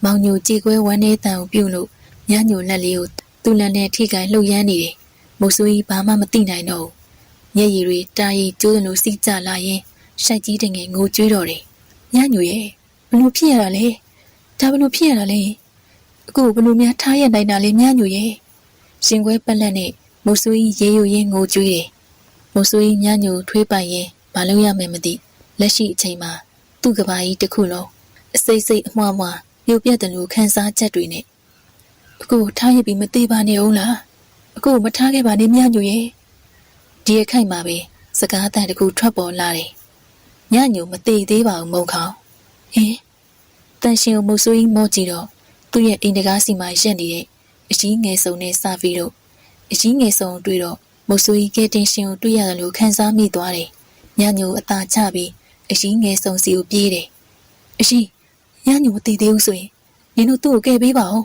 မောင်ညိုကြည်ကွဲဝမ်းနေတန်ကိုပြုတ်လို့ညညိုလက်လေးကိုသူ့လက်နဲ့ထိကိုင်လှုပ်ရမ်းနေတယ်မုတ်ဆိုးကြီးဘာမှမသိနိုင်တော့ဘူးမျက်ရည်တွေတာရီကျိုးလိုစီးကျလာရင်ရှိုက်ကြီးတငယ်ငိုကြွေးတော့တယ်ညညိုရဲ့ဘလို့ဖြစ်ရတာလဲဒါဘလို့ဖြစ်ရတာလဲအခုဘလို့များထားရနိုင်တာလဲညညိုရဲ့ရှင်ခွဲပက်လက်နဲ့မုတ်ဆိုးကြီးရေယူရင်းငိုကြွေးတယ်မုတ်ဆိုးကြီးညညိုထွေးပိုင်ရင်မလုပ်ရမယ်မသိလက်ရှိအချိန်မှာသူ့ကဘာကြီးတစ်ခုလုံးအစိမ့်အမွှားမွှားပြုတ်ပြတ်တယ်လို့ခန်းစားချက်တွေနဲ့အခုထားရပြီးမသေးပါနဲ့ဦးလားအခုမထားခဲ့ပါနဲ့ညညိုရဲ့ဒီအခိုက်မှာပဲစကားတန်တစ်ခုထွက်ပေါ်လာတယ်ညညိုမသေးသေးပါဘူးမုံခေါင်ဟင်တန်ရှင်ကိုမုတ်ဆိုးကြီးမော့ကြည့်တော့သူ့ရဲ့အိမ်တကားစီမှာရက်နေတဲ့အကြီးငယ်စုံနဲ့စာဖီတို့အကြီးငယ်စုံတွေ့တော့ မုတ်ဆိုးကြီးကဲတင်ရှင်ကိုတွေ့ရတယ်လို့ခန်းစားမိသွားတယ်ညညိုအသာချပြီးအရှိငယ်ဆုံးစီကိုပြေးတယ်အရှိညညိုမတည်သေးဘူးဆိုရင်နင်တို့သူ့ကိုကဲပေးပါဦး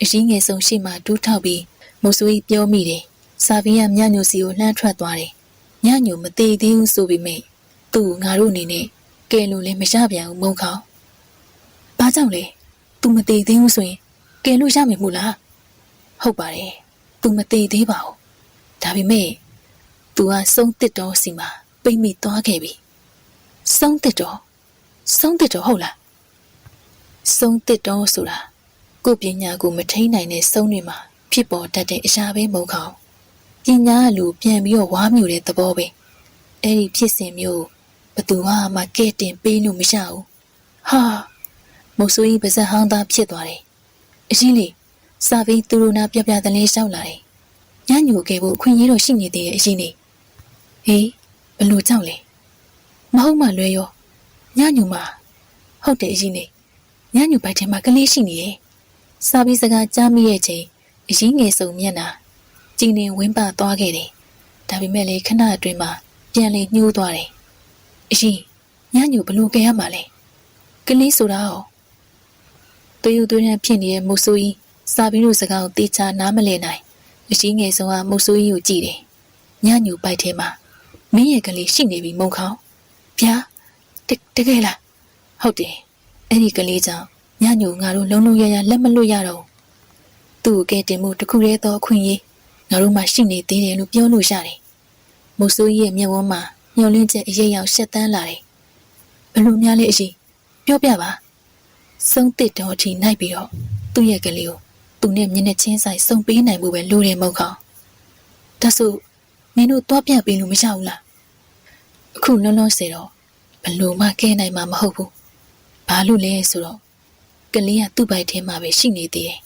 အရှိငယ်ဆုံးရှေ့မှာဒူးထောက်ပြီးမုတ်ဆိုးကြီးပြောမိတယ်စာပီးကညညိုစီကိုလှမ်းထွက်သွားတယ်ညညိုမတည်သေးဘူးဆိုပေမဲ့သူ့ကိုငါတို့အနေနဲ့ကဲလို့လည်းမရပြန်ဘူးမုံခေါဘာကြောင့်လဲ तू မတည်သေးဘူးဆိုရင်ကဲလို့ရမယ်မို့လားဟုတ်ပါတယ် तू မတည်သေးပါဘူးဒါပေမဲ့ तू ကစုံတစ်တော်စီမှာပိတ်မိသွားခဲ့ပြီစုံတစ်တော်ဟုတ်လားစုံတစ်တော်ဆိုတာကိုပညာကိုမထိန်နိုင်တဲ့စုံတွေမှာဖြစ်ပေါ်တတ်တဲ့အရာပဲမဟုတ်ခေါပညာကလူပြန်ပြီးတော့ဝါမြူတဲ့သဘောပဲအဲ့ဒီဖြစ်စဉ်မျိုးဘသူမှကဲတင်ပေးလို့မရဘူးဟာမုတ်ဆိုးကြီးပါဇက်ဟောင်းသားဖြစ်သွားတယ်အရှင်လေးစာပြီးသူတို့နာပြပြတလေးလျှောက်လာတယ်ညညိုခဲ့ဖို့အခွင့်အရေးတော့ရှိနေသေးတယ်အရှင်လေးဟေးဘလို့ကြောက်လဲမဟုတ်မှလွဲရောညညိုမှာဟုတ်တယ်အရှင်လေးညညိုပိုက်ထဲမှာကလေးရှိနေတယ်စာပြီးစကားကြားမိရဲ့ချိန်အရင်ငယ်ဆုံးမျက်နှာကြည်နေဝင်းပသွားခဲ့တယ်ဒါပေမဲ့လေခဏအတွင်းမှာပြန်လေညှိုးသွားတယ်အရှင်ညညိုဘလို့ကဲရမှာလဲကလေးဆိုတာရောသွေးသွေးနဲ့ဖြစ်နေတဲ့မုတ်ဆိုးကြီးစာပြီးလို့စကားကိုတေချာနားမလည်နိုင်အရှိငယ်ဆုံးကမုတ်ဆိုးကြီးကိုကြည့်တယ်ညညိုပိုက်ထဲမှာမင်းရဲ့ကလေးရှိနေပြီမုံခေါဗျာတကယ်လားဟုတ်တယ်အဲ့ဒီကလေးကြောင့်ညညိုငါတို့လုံးလုံးရရလက်မလွတ်ရတော့သူ့ကိုကဲတင်မှုတခုတည်းသောအခွင့်အရေးငါတို့မှရှိနေသေးတယ်လို့ပြောလို့ရတယ်မုတ်ဆိုးကြီးရဲ့မျက်ဝန်းမှာညှော်လင့်ချက်အရေးရောက်ရှက်တန်းလာတယ်ဘလို့များလဲအရှိပြောပြပါစုံတစ်တော်ထီနိုင်ပြီးတော့သူ့ရဲ့ကလေးကိုသူနဲ့မျက်နှာချင်းဆိုင်စုံပေးနိုင်မှုပဲလိုတယ်မဟုတ်ခေါဒါဆိုနင်တို့သွားပြပေးလို့မရဘူးလားအခုလုံးလုံးစေတော့ဘလို့မှကဲနိုင်မှာမဟုတ်ဘူးဘာလို့လဲဆိုတော့ကလေးကသူ့ဘိုက်ထဲမှာပဲရှိနေသေးတယ်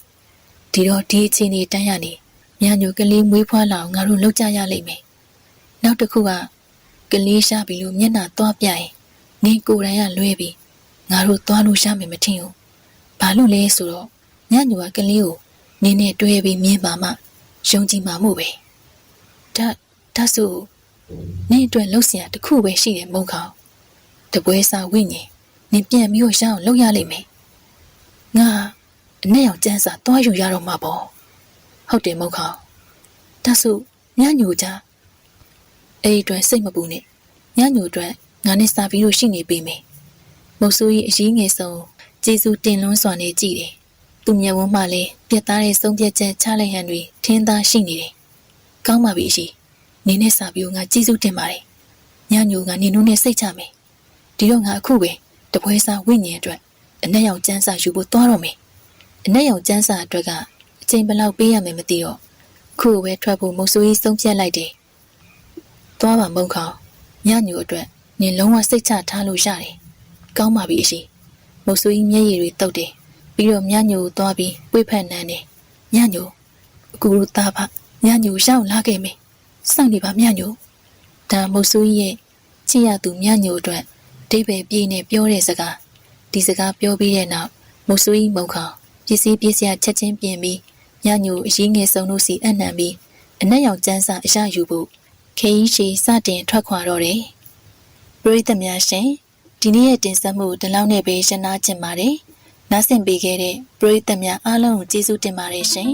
ဒီတော့ဒီအချိန်လေးတန်းရနေညညိုကလေးမွေးဖွားလာအောင်ငါတို့လုပ်ကြရလိမ့်မယ်နောက်တစ်ခုကကလေးရှားပြီးလို့မျက်နှာသွားပြရင်နင်ကိုယ်တိုင်ကလွဲပြီးငါတို့သွားလို့ရမယ်မထင်ဘူးဘာလို့လဲဆိုတော့ညညိုကကလေးကိုနင်းနဲ့တွဲပြီးမြင်ပါမှယုံကြည်မှာမို့ပဲဒါဆိုနင်းအတွက်လှုပ်ရှားတစ်ခုပဲရှိတယ်မုံခေါတပွဲစာဝိညာဉ်နင်ပြန်ပြီးရအောင်လုပ်ရလိမ့်မယ်ငါအနဲ့အောင်ကျန်းစာသွားယူရတော့မှာပေါ့ဟုတ်တယ်မုံခေါဒါဆိုညညိုကြအဲ့ဒီအတွက်စိတ်မပူနဲ့ညညိုအတွက်ငါနဲ့စာပြီးလို့ရှိနေပြီမယ်မုတ်ဆိုးကြီးအကြီးငယ်ဆုံးကျေးဇူးတင်လွန်းစွာနဲ့ကြည်တယ်သူမျက်ဝန်းမှလည်းပြတ်သားတဲ့ဆုံးဖြတ်ချက်ချလိုက်ဟန်တွေထင်းသားရှိနေတယ်ကောင်းပါပြီအရှိနင်းနဲ့စာပြီးငါကျေးဇူးတင်ပါတယ်ညညိုကနင်တို့နဲ့စိတ်ချမယ်ဒီတော့ငါအခုပဲတပွဲစားဝိညာဉ်အတွက်အနက်ရောင်ကျန်းစာယူဖို့သွားတော့မယ်အနက်ရောင်ကျန်းစာအတွက်ကအချိန်ဘယ်လောက်ပေးရမယ်မသိတော့ခုပဲထွက်ဖို့မုတ်ဆိုးကြီးဆုံးဖြတ်လိုက်တယ်သွားပါမုံခေါညညိုအတွက်နင်လုံးဝစိတ်ချထားလို့ရတယ်ကောင်းပါပြီအရှိမုတ်ဆိုးကြီးမျက်ရည်တွေတုပ်တယ်ပြီးတော့ညညိုကိုသွားပြီးပွေ့ဖက်နှမ်းတယ်ညညိုအကူတို့သားဖညညိုရောက်လာခဲ့မယ်စောင့်နေပါညညိုဒါမုတ်ဆိုးကြီးရဲ့ချစ်ရသူညညိုအတွက်ဒိဗေပြေးနဲ့ပြောတဲ့စကားဒီစကားပြောပြီးတဲ့နောက်မုတ်ဆိုးကြီးမုံခေါပစ္စည်းချက်ချင်းပြင်ပြီးညညိုအရင်ငယ်ဆုံးလို့စီအနှံပြီးအနက်ရောင်ကျန်းစာအရယူဖို့ခေကြီးရှည်စတင်ထွက်ခွာတော့တယ်ပရိသတ်များရှင်ဒီနေ့ရဲ့တင်ဆက်မှုဒီလောက်နဲ့ပဲရှင်းနာချင်ပါတယ်နားဆင်ပေးခဲ့တဲ့ပရိသတ်များအားလုံးကိုကျေးဇူးတင်ပါတယ်ရှင်